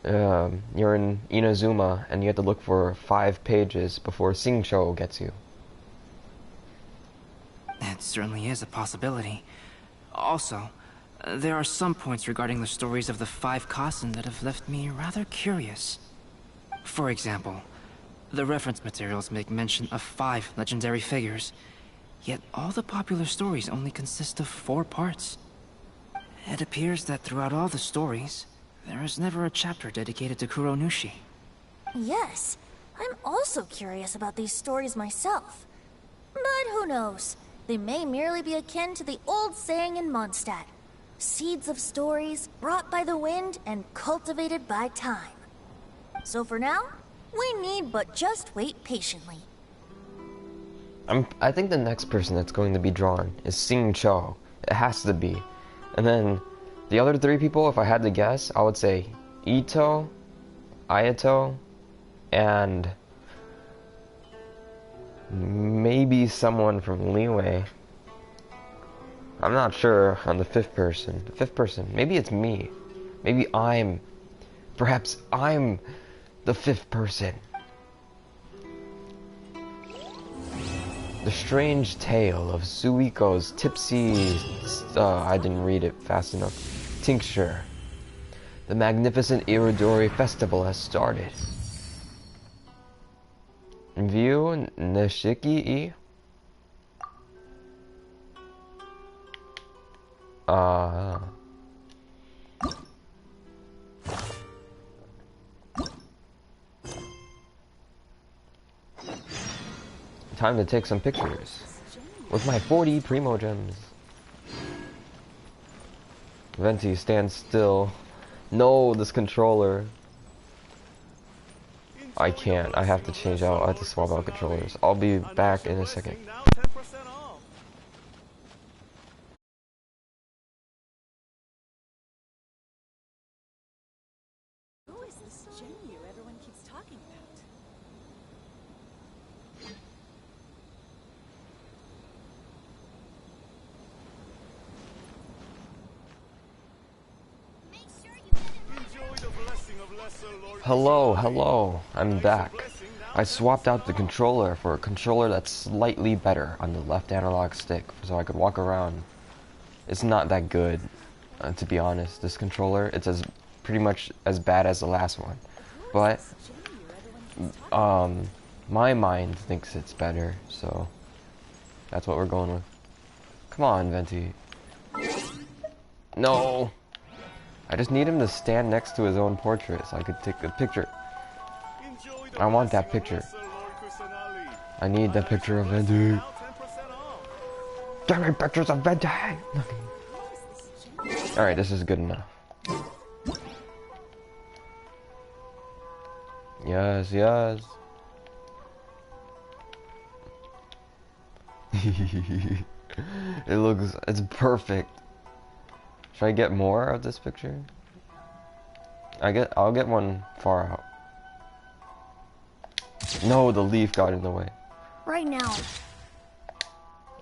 You're in Inazuma, and you have to look for 5 pages before Singcho gets you. It certainly is a possibility. Also, there are some points regarding the stories of the 5 Kasen that have left me rather curious. For example, the reference materials make mention of 5 legendary figures, yet all the popular stories only consist of 4 parts. It appears that throughout all the stories, there is never a chapter dedicated to Kuronushi. Yes, I'm also curious about these stories myself. But who knows? They may merely be akin to the old saying in Mondstadt. Seeds of stories brought by the wind and cultivated by time. So for now, we need but just wait patiently. I think the next person that's going to be drawn is Singcho. It has to be. And then the other 3 people, if I had to guess, I would say Ito, Ayato, and maybe someone from Leeway. I'm not sure on the 5th person. The 5th person, maybe it's me. Perhaps I'm the 5th person. The Strange Tale of Suiko's Tipsy... I didn't read it fast enough. Tincture. The magnificent Irodori festival has started. View Nishiki-i? Time to take some pictures with my 40 Primo Gems. Venti, stand still. No, this controller. I can't. I have to change out. I have to swap out controllers. I'll be back in a second. Who is this Jinyu everyone keeps talking about? Hello, I'm back. I swapped out the controller for a controller that's slightly better on the left analog stick so I could walk around. It's not that good, to be honest. This controller, it's pretty much as bad as the last one. But, my mind thinks it's better, so that's what we're going with. Come on, Venti. No! I just need him to stand next to his own portrait so I could take a picture. I want that picture. I need that picture of Venti. Give me pictures of Venti! Alright, this is good enough. Yes, yes. It's perfect. Should I get more of this picture? I'll get one far out. No, the leaf got in the way. Right now.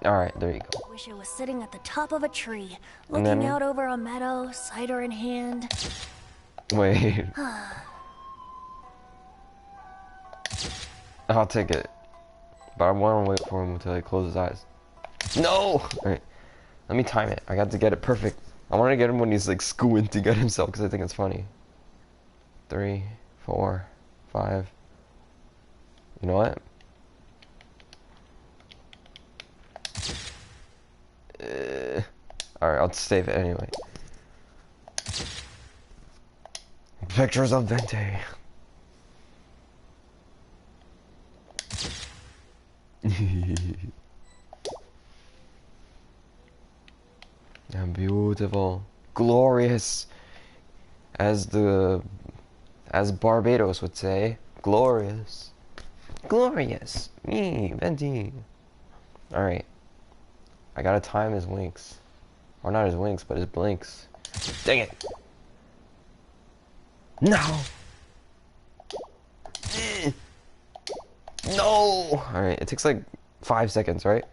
Alright, there you go. Wish I was sitting at the top of a tree, looking out over a meadow, cider in hand. Wait. I'll take it. But I want to wait for him until he closes his eyes. No! Alright. Let me time it. I got to get it perfect. I want to get him when he's like squinting at himself because I think it's funny. 3, 4, 5. You know what? Alright, I'll save it anyway. Pictures of Venti. And beautiful, glorious, as Barbados would say, glorious, glorious. Me, Venti. All right, I gotta time his winks. Or not his winks, but his blinks. Dang it! No! No! Alright, it takes like 5 seconds, right?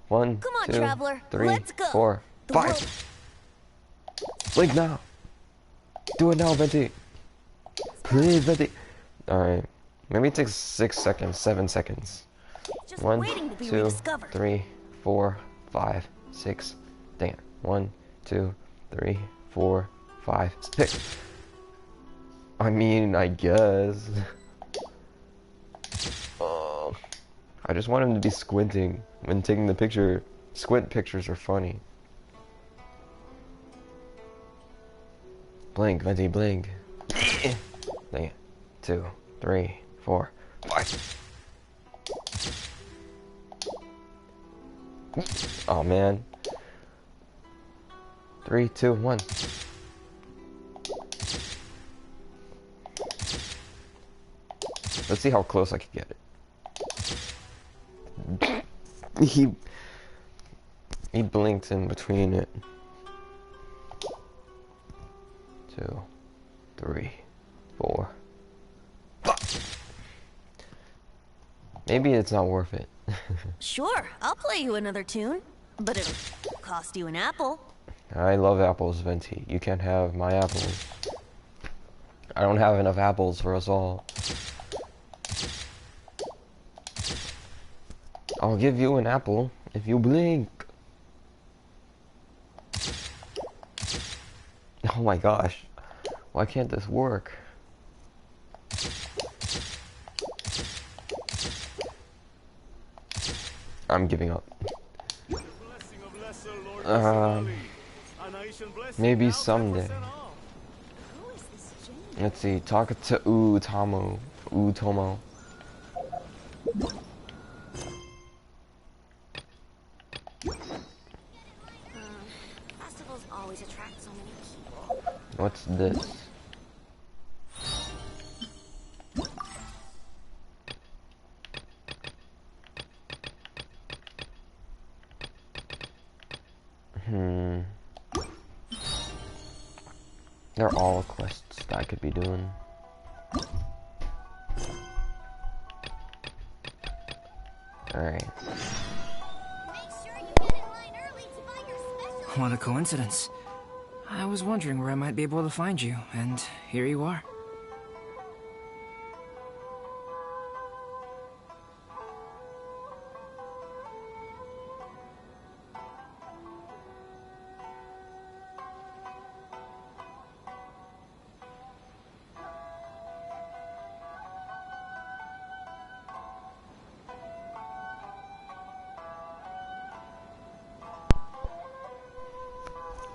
1, Come on, 2, traveler. 3, Let's go. 4, The 5! Blink now! Do it now, Venti! Please, Venti! Alright. Maybe it takes 6 seconds, 7 seconds. Just 1, waiting to be 2, rediscovered. 3, 4, 5, 6. Dang it. 1, 2, 3, 4, 5, 6. I mean, I guess. I just want him to be squinting when taking the picture. Squint pictures are funny. Blink, Venti, blink. Dang it. 2, 3, 4, 5. Oh man. 3, 2, 1. Let's see how close I can get it. He blinked in between it. 2, 3, 4, 5. Maybe it's not worth it. Sure, I'll play you another tune, but it'll cost you an apple. I love apples, Venti. You can't have my apples. I don't have enough apples for us all. I'll give you an apple if you blink. Oh my gosh. Why can't this work? I'm giving up. Maybe someday. Let's see. Talk to Utomo. Festivals always attract so many people. What's this? They're all quests that I could be doing. Alright. What a coincidence. I was wondering where I might be able to find you, and here you are.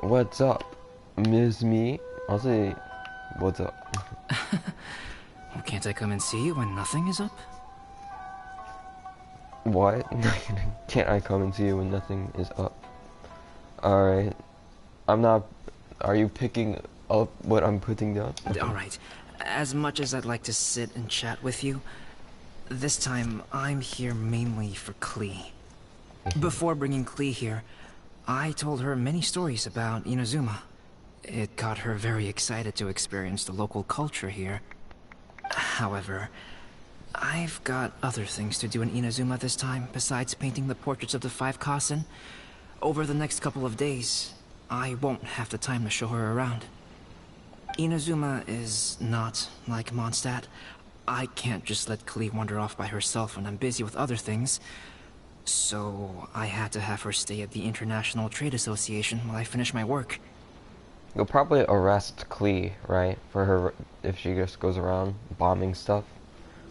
What's up, Miss Me? I'll say, what's up? Well, can't I come and see you when nothing is up? What? Can't I come and see you when nothing is up? Alright. I'm not... Are you picking up what I'm putting down? Alright. As much as I'd like to sit and chat with you, this time I'm here mainly for Klee. Before bringing Klee here, I told her many stories about Inazuma. It got her very excited to experience the local culture here. However, I've got other things to do in Inazuma this time, besides painting the portraits of the 5 Kasen. Over the next couple of days, I won't have the time to show her around. Inazuma is not like Mondstadt. I can't just let Klee wander off by herself when I'm busy with other things. So I had to have her stay at the International Trade Association while I finish my work. You'll probably arrest Klee, right? For her, if she just goes around bombing stuff.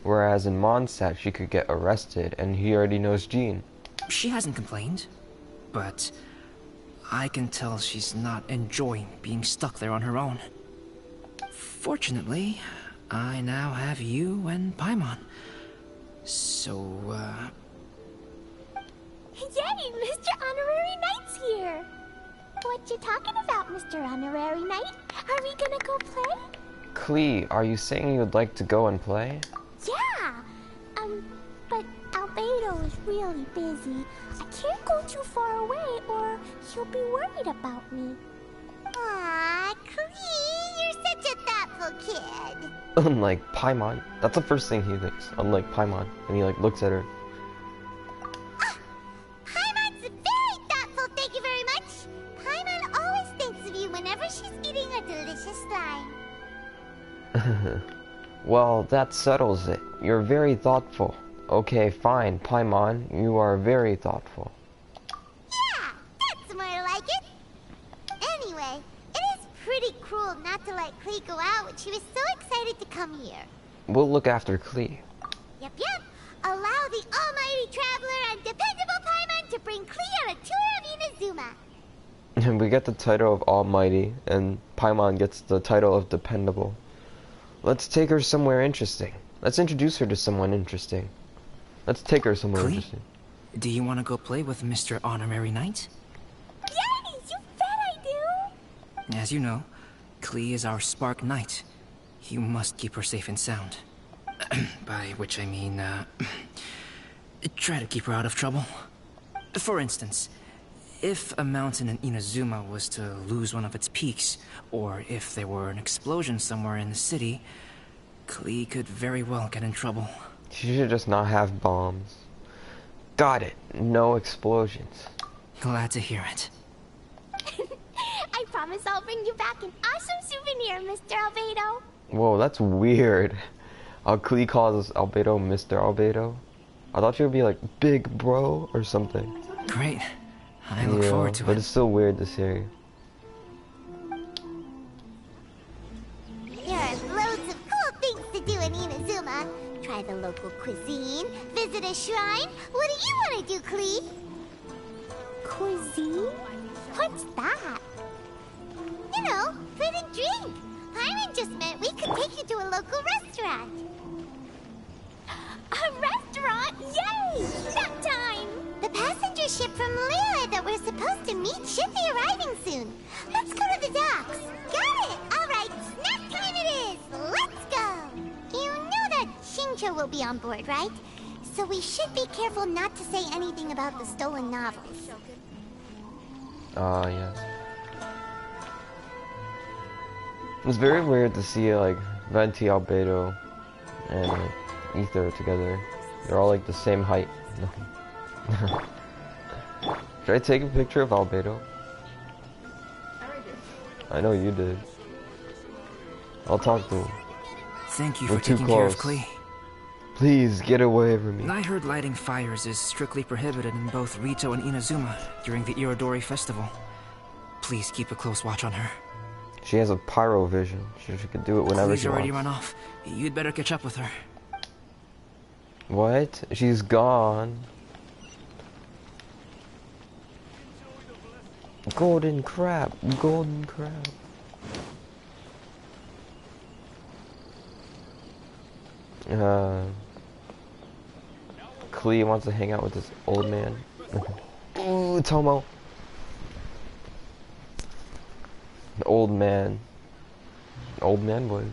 Whereas in Mondstadt, she could get arrested, and he already knows Jean. She hasn't complained, but I can tell she's not enjoying being stuck there on her own. Fortunately, I now have you and Paimon. So, Yay, Mr. Honorary Knight's here! What you talking about, Mr. Honorary Knight? Are we gonna go play? Klee, are you saying you'd like to go and play? Yeah! But Albedo is really busy. I can't go go too far away or he'll be worried about me. Aw, Klee, you're such a thoughtful kid. Unlike Paimon. That's the first thing he thinks. Unlike Paimon. And he like looks at her. Paimon's very thoughtful, thank you very much. Paimon always thinks of you whenever she's eating a delicious slime. Well, that settles it. You're very thoughtful. Okay, fine, Paimon. You are very thoughtful. Yeah, that's more like it. Anyway, it is pretty cruel not to let Klee go out when she was so excited to come here. We'll look after Klee. Yep. Allow the almighty traveler and dependable Paimon to bring Klee on a tour of Inazuma. And we get the title of Almighty, and Paimon gets the title of Dependable. Let's take her somewhere interesting. Let's introduce her to someone interesting. Let's take her somewhere interesting. Do you want to go play with Mr. Honorary Knight? Yes, you bet I do! As you know, Klee is our Spark Knight. You must keep her safe and sound. By which I mean, try to keep her out of trouble. For instance, if a mountain in Inazuma was to lose one of its peaks, or if there were an explosion somewhere in the city, Klee could very well get in trouble. She should just not have bombs. Got it. No explosions. Glad to hear it. I promise I'll bring you back an awesome souvenir, Mr. Albedo. Whoa, that's weird. Klee calls Albedo Mr. Albedo. I thought she would be like, big bro, or something. Great. I look forward to it. But it's still weird to see. There are loads of cool things to do in Inazuma. Try the local cuisine, visit a shrine. What do you want to do, Klee? Cuisine? What's that? You know, food and drink. Paimon just meant we could take you to a local restaurant. A restaurant? Yay! That time! The passenger ship from Lila that we're supposed to meet should be arriving soon. Let's go to the docks. Got it! Alright, snack time it is! Let's go! You know that Shincho will be on board, right? So we should be careful not to say anything about the stolen novels. Yes. It's very weird to see, like, Venti, Albedo, and like, Ether together. They're all like the same height. Should I take a picture of Albedo? I know you did. I'll talk to him. Thank you for taking care of Klee. Please get away from me. I heard lighting fires is strictly prohibited in both Rito and Inazuma during the Irodori festival. Please keep a close watch on her. She has a pyro vision. She could do it whenever she wants. She's already run off. You'd better catch up with her. What? She's gone. Golden crab. Golden crab. Klee wants to hang out with this old man. Ooh, Tomo. The old man. Old man boys.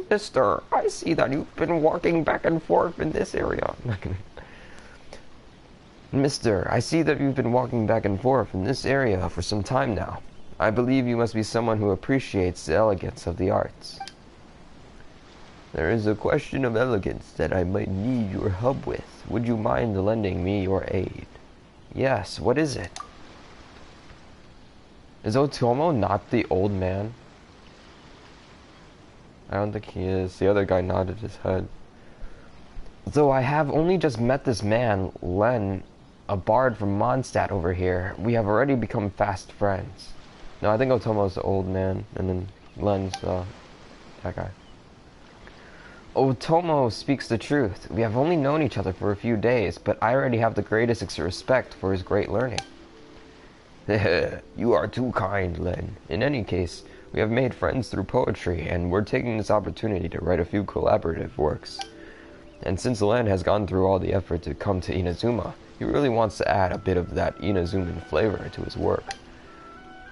Mister, I see that you've been walking back and forth in this area. Mister, I see that you've been walking back and forth in this area for some time now. I believe you must be someone who appreciates the elegance of the arts. There is a question of elegance that I might need your help with. Would you mind lending me your aid? Yes, what is it? Is Otomo not the old man? I don't think he is. The other guy nodded his head. Though I have only just met this man, Len, a bard from Mondstadt over here. We have already become fast friends. No, I think Otomo's the old man, and then Len's that guy. Otomo speaks the truth. We have only known each other for a few days, but I already have the greatest respect for his great learning. You are too kind, Len. In any case, we have made friends through poetry, and we're taking this opportunity to write a few collaborative works. And since Len has gone through all the effort to come to Inazuma, he really wants to add a bit of that Inazuman flavor to his work.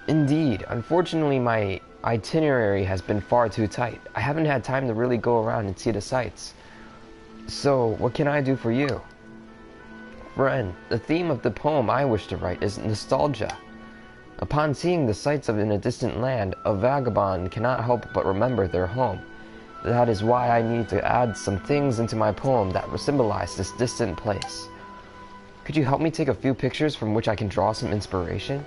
Indeed, unfortunately my itinerary has been far too tight. I haven't had time to really go around and see the sights. So, what can I do for you? Friend, the theme of the poem I wish to write is nostalgia. Upon seeing the sights of in a distant land, a vagabond cannot help but remember their home. That is why I need to add some things into my poem that will symbolize this distant place. Could you help me take a few pictures from which I can draw some inspiration?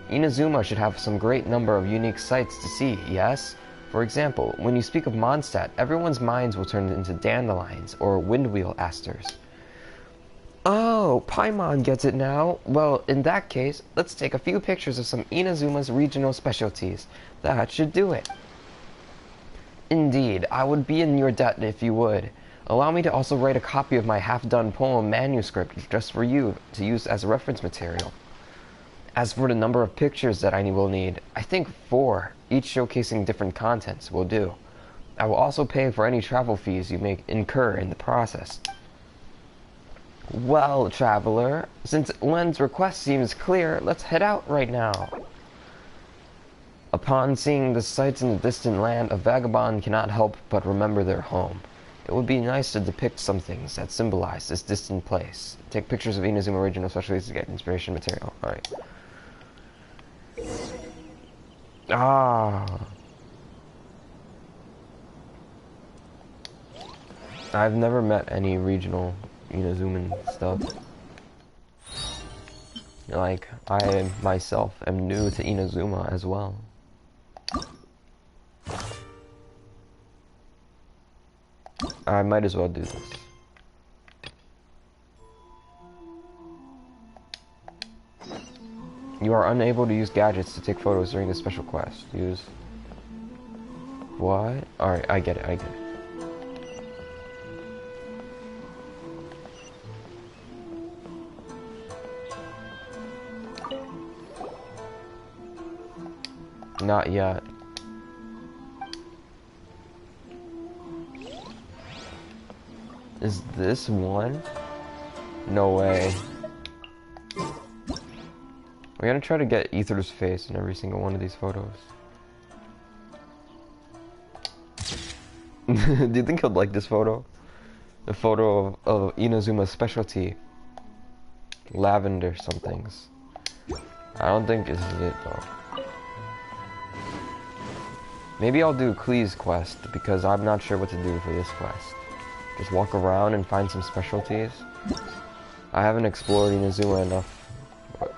Inazuma should have some great number of unique sights to see, yes? For example, when you speak of Mondstadt, everyone's minds will turn into dandelions or windwheel asters. Oh, Paimon gets it now. Well, in that case, let's take a few pictures of some Inazuma's regional specialties. That should do it. Indeed, I would be in your debt if you would. Allow me to also write a copy of my half-done poem manuscript just for you to use as reference material. As for the number of pictures that I will need, I think 4, each showcasing different contents, will do. I will also pay for any travel fees you may incur in the process. Well, traveler, since Len's request seems clear, let's head out right now. Upon seeing the sights in the distant land, a vagabond cannot help but remember their home. It would be nice to depict some things that symbolize this distant place. Take pictures of Inazuma original specialties to get inspiration material. Alright. Ah. I've never met any regional Inazuman stuff. Like, I myself am new to Inazuma as well. I might as well do this. You are unable to use gadgets to take photos during this special quest. Use... What? Alright, I get it, I get it. Not yet. Is this one? No way. We're gonna try to get Ether's face in every single one of these photos. Do you think he'll like this photo? The photo of Inazuma's specialty. Lavender somethings. I don't think this is it though. Maybe I'll do Klee's quest because I'm not sure what to do for this quest. Just walk around and find some specialties. I haven't explored Inazuma enough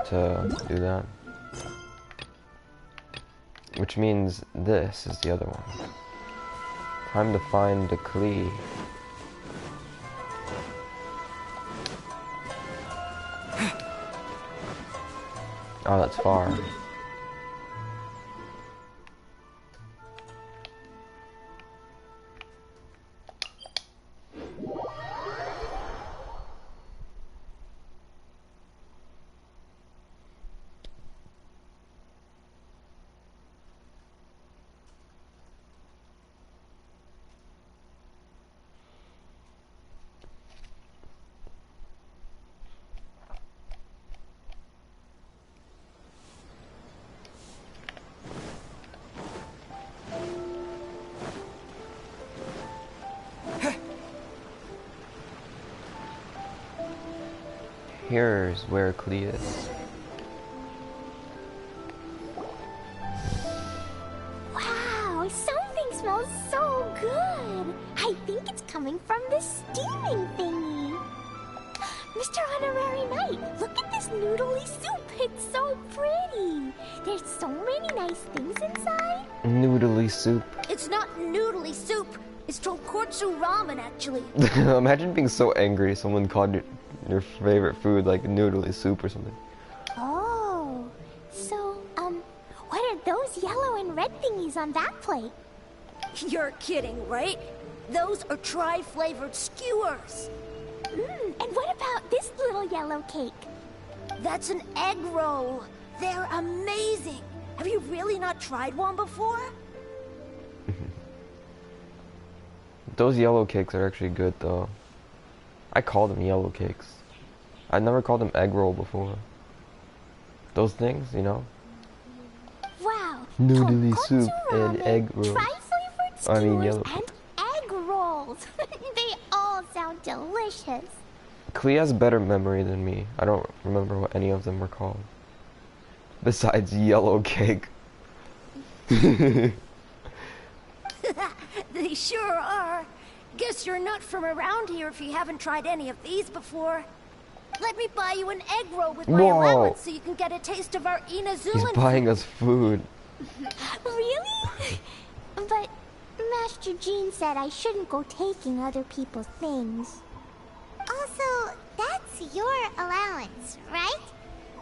to do that. Which means this is the other one. Time to find the Klee. Oh, that's far. Here's where Klee is. Wow, something smells so good. I think it's coming from this steaming thingy. Mr. Honorary Knight, look at this noodly soup. It's so pretty. There's so many nice things inside. Noodly soup. It's not noodly soup. It's tonkotsu ramen, actually. Imagine being so angry someone called your favorite food like noodly soup or something. Oh, so, what are those yellow and red thingies on that plate? You're kidding, right? Those are tri-flavored skewers. And what about this little yellow cake? That's an egg roll. They're amazing. Have you really not tried one before? Those yellow cakes are actually good though. I call them yellow cakes. I never called them egg roll before. Those things, you know? Wow. Noodly soup and egg rolls. Tri-flavored skewers and egg rolls. They all sound delicious. Klee has better memory than me. I don't remember what any of them were called. Besides yellow cake. They sure are. Guess you're not from around here if you haven't tried any of these before. Let me buy you an egg roll with my allowance so you can get a taste of our Inazuma. He's buying us food. Really? But Master Jean said I shouldn't go taking other people's things. Also, that's your allowance, right?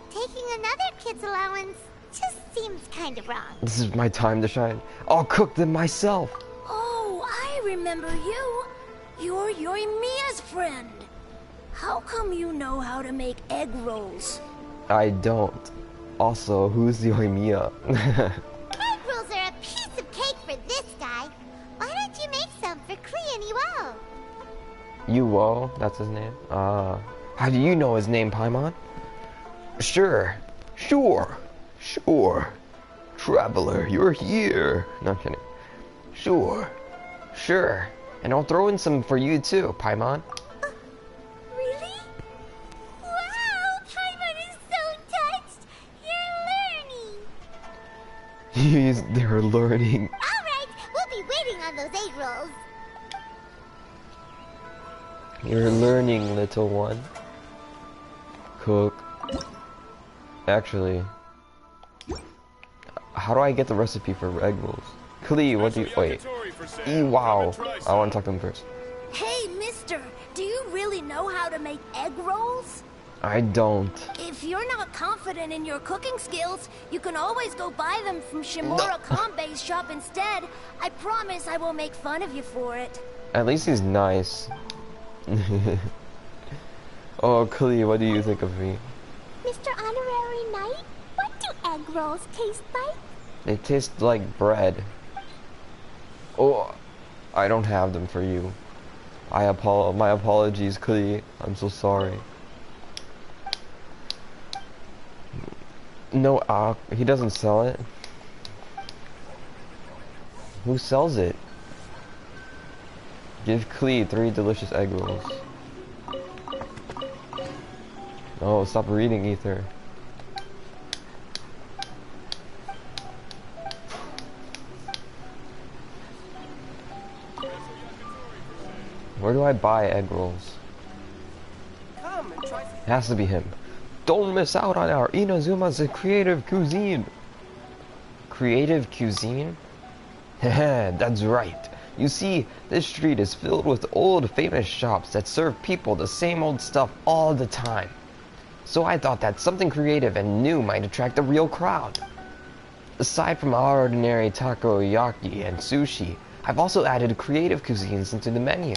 Taking another kid's allowance just seems kind of wrong. This is my time to shine. I'll cook them myself. Oh, I remember you. You're Yoimiya's friend. How come you know how to make egg rolls? I don't. Also, who's the Yoimiya? Egg rolls are a piece of cake for this guy. Why don't you make some for Klee and Yuo? Yuo, that's his name? How do you know his name, Paimon? Sure. Traveler, you're here. No, I'm kidding. Sure. And I'll throw in some for you too, Paimon. Really? Wow, Paimon is so touched. You're learning. They're learning. Alright, we'll be waiting on those egg rolls. You're learning, little one. Cook. Actually, how do I get the recipe for egg rolls? Klee, what do you... Wait. Wow. I want to talk to him first. Hey, mister, do you really know how to make egg rolls? I don't. If you're not confident in your cooking skills, you can always go buy them from Shimura Kanbei's shop instead. I promise I won't make fun of you for it. At least he's nice. Oh, Klee, what do you think of me? Mr. Honorary Knight, what do egg rolls taste like? They taste like bread. Oh, I don't have them for you. My apologies, Klee. I'm so sorry. No, he doesn't sell it. Who sells it? Give Klee 3 delicious egg rolls. Oh, stop reading, Ether. Where do I buy egg rolls? It has to be him. Don't miss out on our Inazuma's creative cuisine. Creative cuisine? Heh, that's right. You see, this street is filled with old famous shops that serve people the same old stuff all the time. So I thought that something creative and new might attract a real crowd. Aside from our ordinary takoyaki and sushi, I've also added creative cuisines into the menu.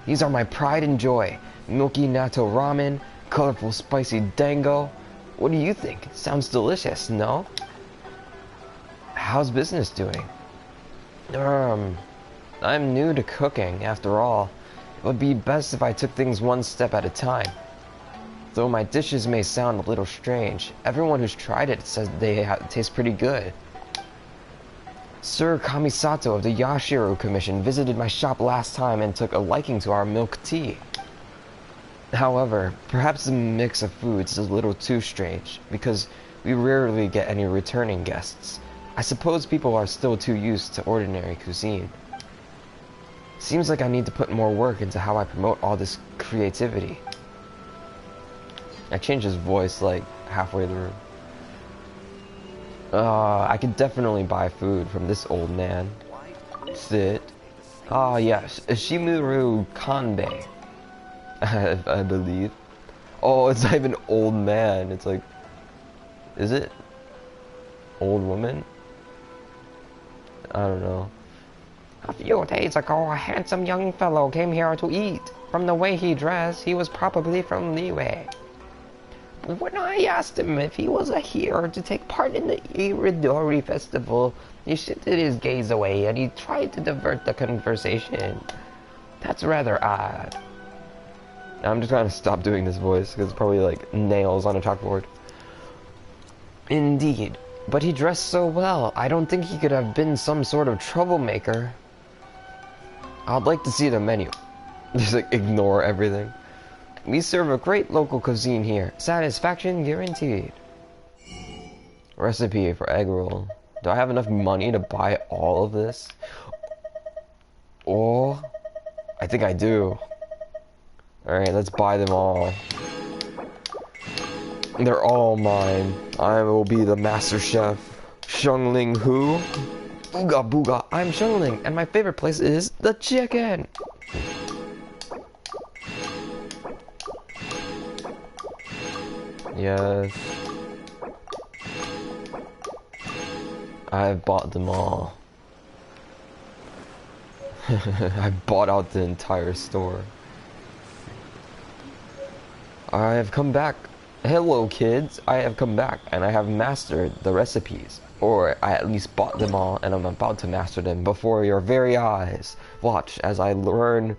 These are my pride and joy. Milky natto ramen, colorful spicy dango. What do you think? Sounds delicious, no? How's business doing? I'm new to cooking, after all. It would be best if I took things one step at a time. Though my dishes may sound a little strange, everyone who's tried it says they taste pretty good. Sir Kamisato of the Yashiro Commission visited my shop last time and took a liking to our milk tea. However, perhaps the mix of foods is a little too strange, because we rarely get any returning guests. I suppose people are still too used to ordinary cuisine. Seems like I need to put more work into how I promote all this creativity. I changed his voice like halfway through. I could definitely buy food from this old man. Sit. Ah, yes, Shimuru Kanbei. I believe. Oh, it's not even old man. It's like, is it? Old woman? I don't know. A few days ago, a handsome young fellow came here to eat. From the way he dressed, he was probably from Liyue. When I asked him if he was here to take part in the Irodori festival, he shifted his gaze away and he tried to divert the conversation. That's rather odd. I'm just gonna stop doing this voice because it's probably like nails on a chalkboard. Indeed, but he dressed so well, I don't think he could have been some sort of troublemaker. I'd like to see the menu. Just like ignore everything. We serve a great local cuisine here. Satisfaction guaranteed. Recipe for egg roll. Do I have enough money to buy all of this? Oh, I think I do. Alright, let's buy them all. They're all mine. I will be the master chef. Shungling who? Ooga booga, I'm Shungling, and my favorite place is the chicken! Yes. I've bought them all. I bought out the entire store. I have come back. Hello kids, I have come back and I have mastered the recipes. Or I at least bought them all and I'm about to master them before your very eyes. Watch as I learn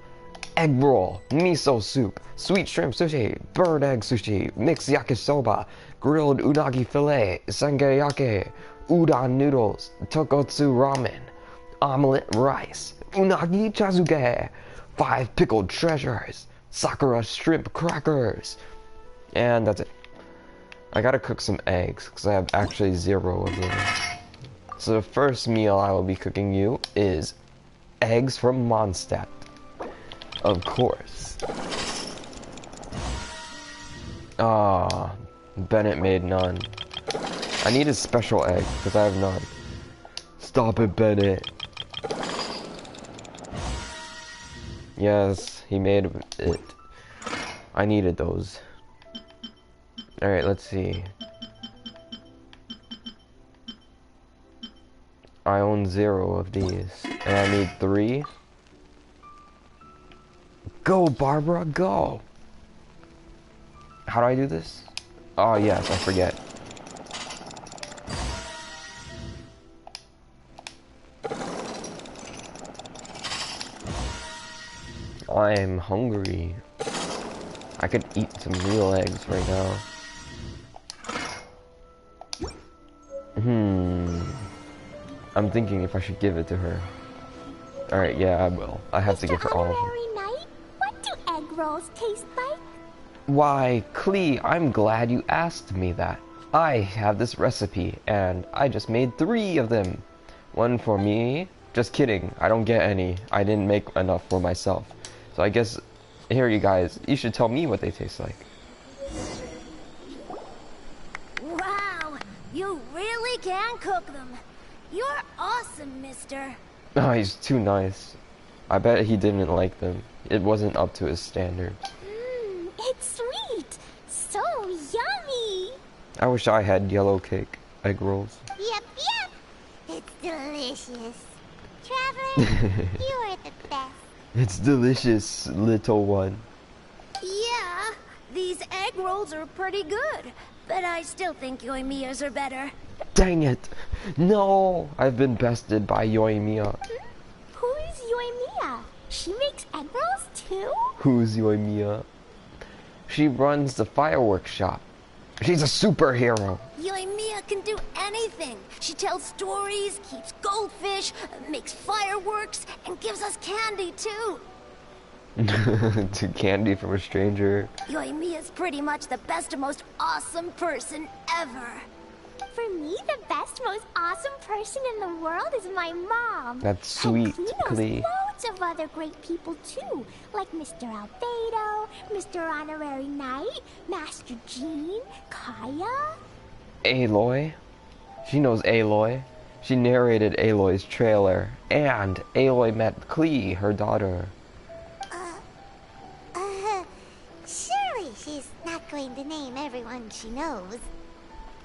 egg roll, miso soup, sweet shrimp sushi, bird egg sushi, mixed yakisoba, grilled unagi fillet, sangayake, udon noodles, tokotsu ramen, omelet rice, unagi chazuke, 5 pickled treasures, sakura shrimp crackers, and that's it. I gotta cook some eggs because I have actually 0 of them. So the first meal I will be cooking you is eggs from Mondstadt. Of course. Ah, Bennett made none. I need a special egg because I have none. Stop it, Bennett. Yes, he made it. I needed those. Alright, let's see. I own 0 of these. And I need 3. Go, Barbara, go! How do I do this? Oh, yes, I forget. I'm hungry. I could eat some real eggs right now. I'm thinking if I should give it to her. Alright, yeah, I will. I have to give her all of them. Knight, what do egg rolls taste like? Why, Klee, I'm glad you asked me that. I have this recipe, and I just made 3 of them. 1 for me. Just kidding, I don't get any. I didn't make enough for myself. So I guess, here you guys, you should tell me what they taste like. Wow, you really can cook them. You're awesome, mister. Oh, he's too nice. I bet he didn't like them. It wasn't up to his standards. It's sweet. So yummy. I wish I had yellow cake egg rolls. Yep. It's delicious. Traveler, you are the best. It's delicious, little one. Yeah, these egg rolls are pretty good, but I still think Yoimiya's are better. Dang it! No! I've been bested by Yoimiya. Who is Yoimiya? She makes egg rolls too? Who's Yoimiya? She runs the fireworks shop. She's a superhero. Yoimiya can do anything. She tells stories, keeps goldfish, makes fireworks, and gives us candy too. To candy from a stranger. Yoimiya's pretty much the best and most awesome person ever. For me, the best, most awesome person in the world is my mom. That's sweet, and Klee. knows loads of other great people too, like Mr. Albedo, Mr. Honorary Knight, Master Jean, Kaya. Aloy? She knows Aloy. She narrated Aloy's trailer, and Aloy met Klee, her daughter. Surely she's not going to name everyone she knows.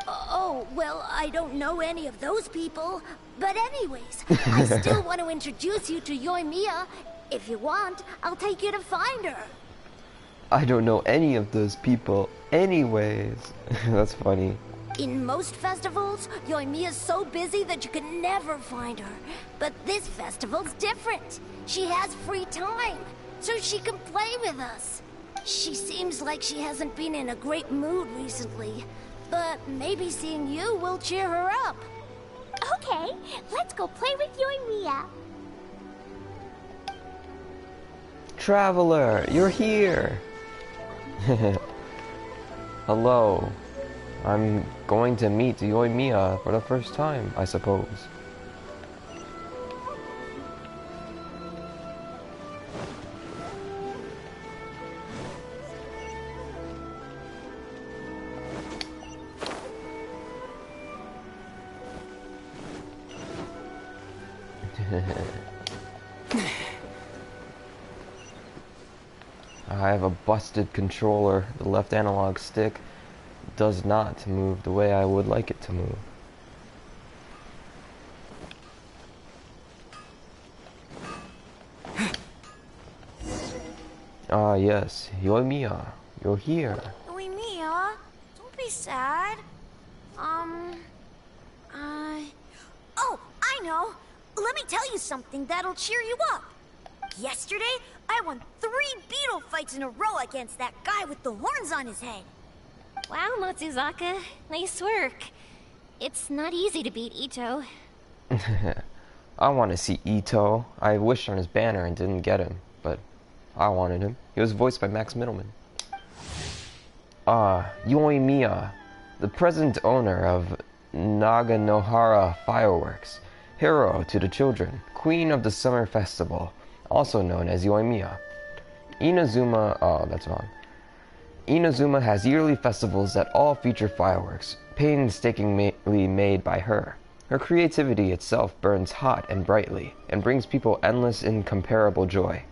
Oh, well, I don't know any of those people. But anyways, I still want to introduce you to Yoimiya. If you want, I'll take you to find her. I don't know any of those people anyways. That's funny. In most festivals, Yoimiya's so busy that you can never find her. But this festival's different. She has free time, so she can play with us. She seems like she hasn't been in a great mood recently. But maybe seeing you will cheer her up. Okay, let's go play with Yoimiya. Traveler, you're here. Hello. I'm going to meet Yoimiya for the first time, I suppose. I have a busted controller. The left analog stick does not move the way I would like it to move. Ah, yes. Yoimiya, you're here. Yoimiya, don't be sad. Oh, I know. Let me tell you something that'll cheer you up. Yesterday, I won 3 beetle fights in a row against that guy with the horns on his head. Wow, Matsuzaka. Nice work. It's not easy to beat Ito. I want to see Ito. I wished on his banner and didn't get him, but I wanted him. He was voiced by Max Middleman. Yoimiya, the present owner of Naganohara Fireworks, hero to the children, queen of the summer festival, also known as Yoimiya. That's wrong. Inazuma has yearly festivals that all feature fireworks, painstakingly made by her. Her creativity itself burns hot and brightly, and brings people endless, incomparable joy.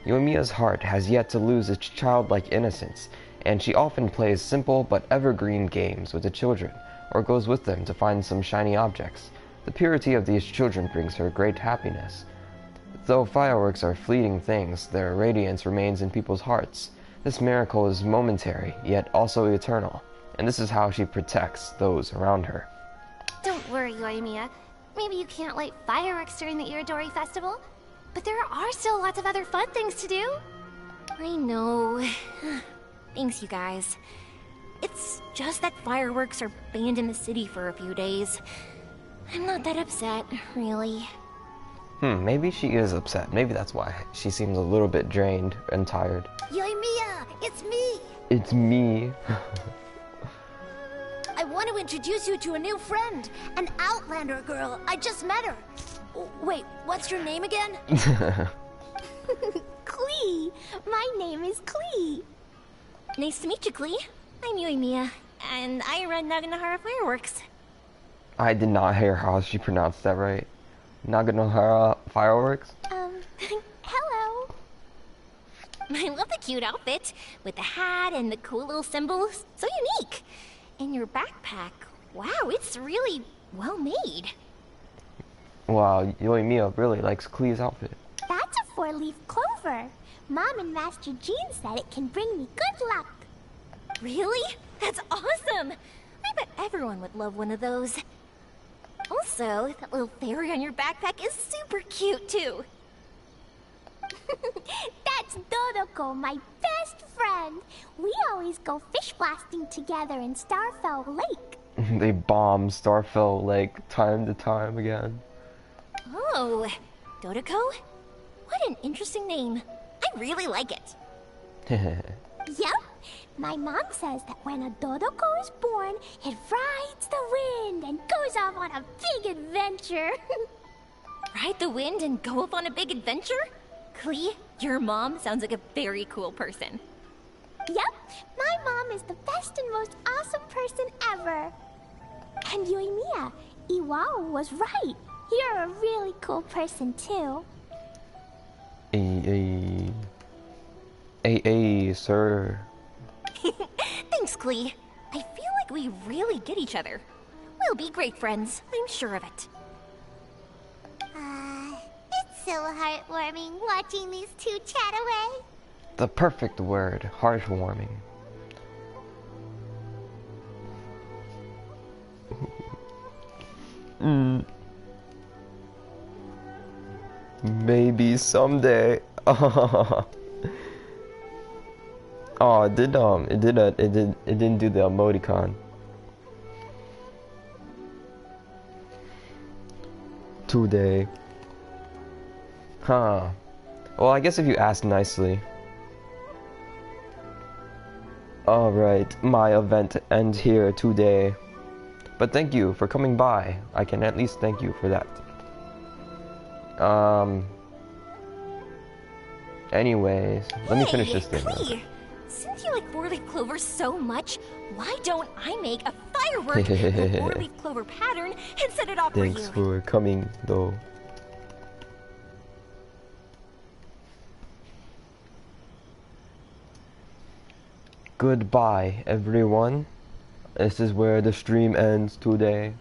Yoimiya's heart has yet to lose its childlike innocence, and she often plays simple but evergreen games with the children, or goes with them to find some shiny objects. The purity of these children brings her great happiness. Though fireworks are fleeting things, their radiance remains in people's hearts. This miracle is momentary, yet also eternal, and this is how she protects those around her. Don't worry, Yoimiya. Maybe you can't light fireworks during the Irodori festival, but there are still lots of other fun things to do. I know. Thanks, you guys. It's just that fireworks are banned in the city for a few days. I'm not that upset, really. Maybe she is upset. Maybe that's why she seems a little bit drained and tired. Yoimiya, it's me! It's me. I want to introduce you to a new friend, an Outlander girl. I just met her. Wait, what's your name again? Klee! My name is Klee. Nice to meet you, Klee. I'm Yoimiya, and I run Naganohara Fireworks. I did not hear how she pronounced that right. Naganohara Fireworks? Hello. I love the cute outfit, with the hat and the cool little symbols. So unique. And your backpack, wow, it's really well made. Wow, Yoimiya really likes Klee's outfit. That's a 4-leaf clover. Mom and Master Jean said it can bring me good luck. Really? That's awesome! I bet everyone would love one of those. Also, that little fairy on your backpack is super cute, too. That's Dodoko, my best friend. We always go fish blasting together in Starfell Lake. They bomb Starfell Lake time to time again. Oh, Dodoko? What an interesting name. I really like it. Yep. My mom says that when a Dodoko is born, it rides the wind and goes off on a big adventure. Ride the wind and go off on a big adventure? Klee, your mom sounds like a very cool person. Yep, my mom is the best and most awesome person ever. And Yoimiya, Iwao was right. You're a really cool person too. Sir. Thanks, Klee. I feel like we really get each other. We'll be great friends, I'm sure of it. It's so heartwarming watching these two chat away. The perfect word, heartwarming. Maybe someday. Oh, it didn't do the emoticon. Today. Huh. Well, I guess if you ask nicely. Alright, my event ends here today. But thank you for coming by. I can at least thank you for that. Anyways, let me finish this thing. Hey, since you like four-leaf clover so much, why don't I make a firework in the four-leaf clover pattern and set it off for you? Thanks for coming, though. Goodbye, everyone. This is where the stream ends today.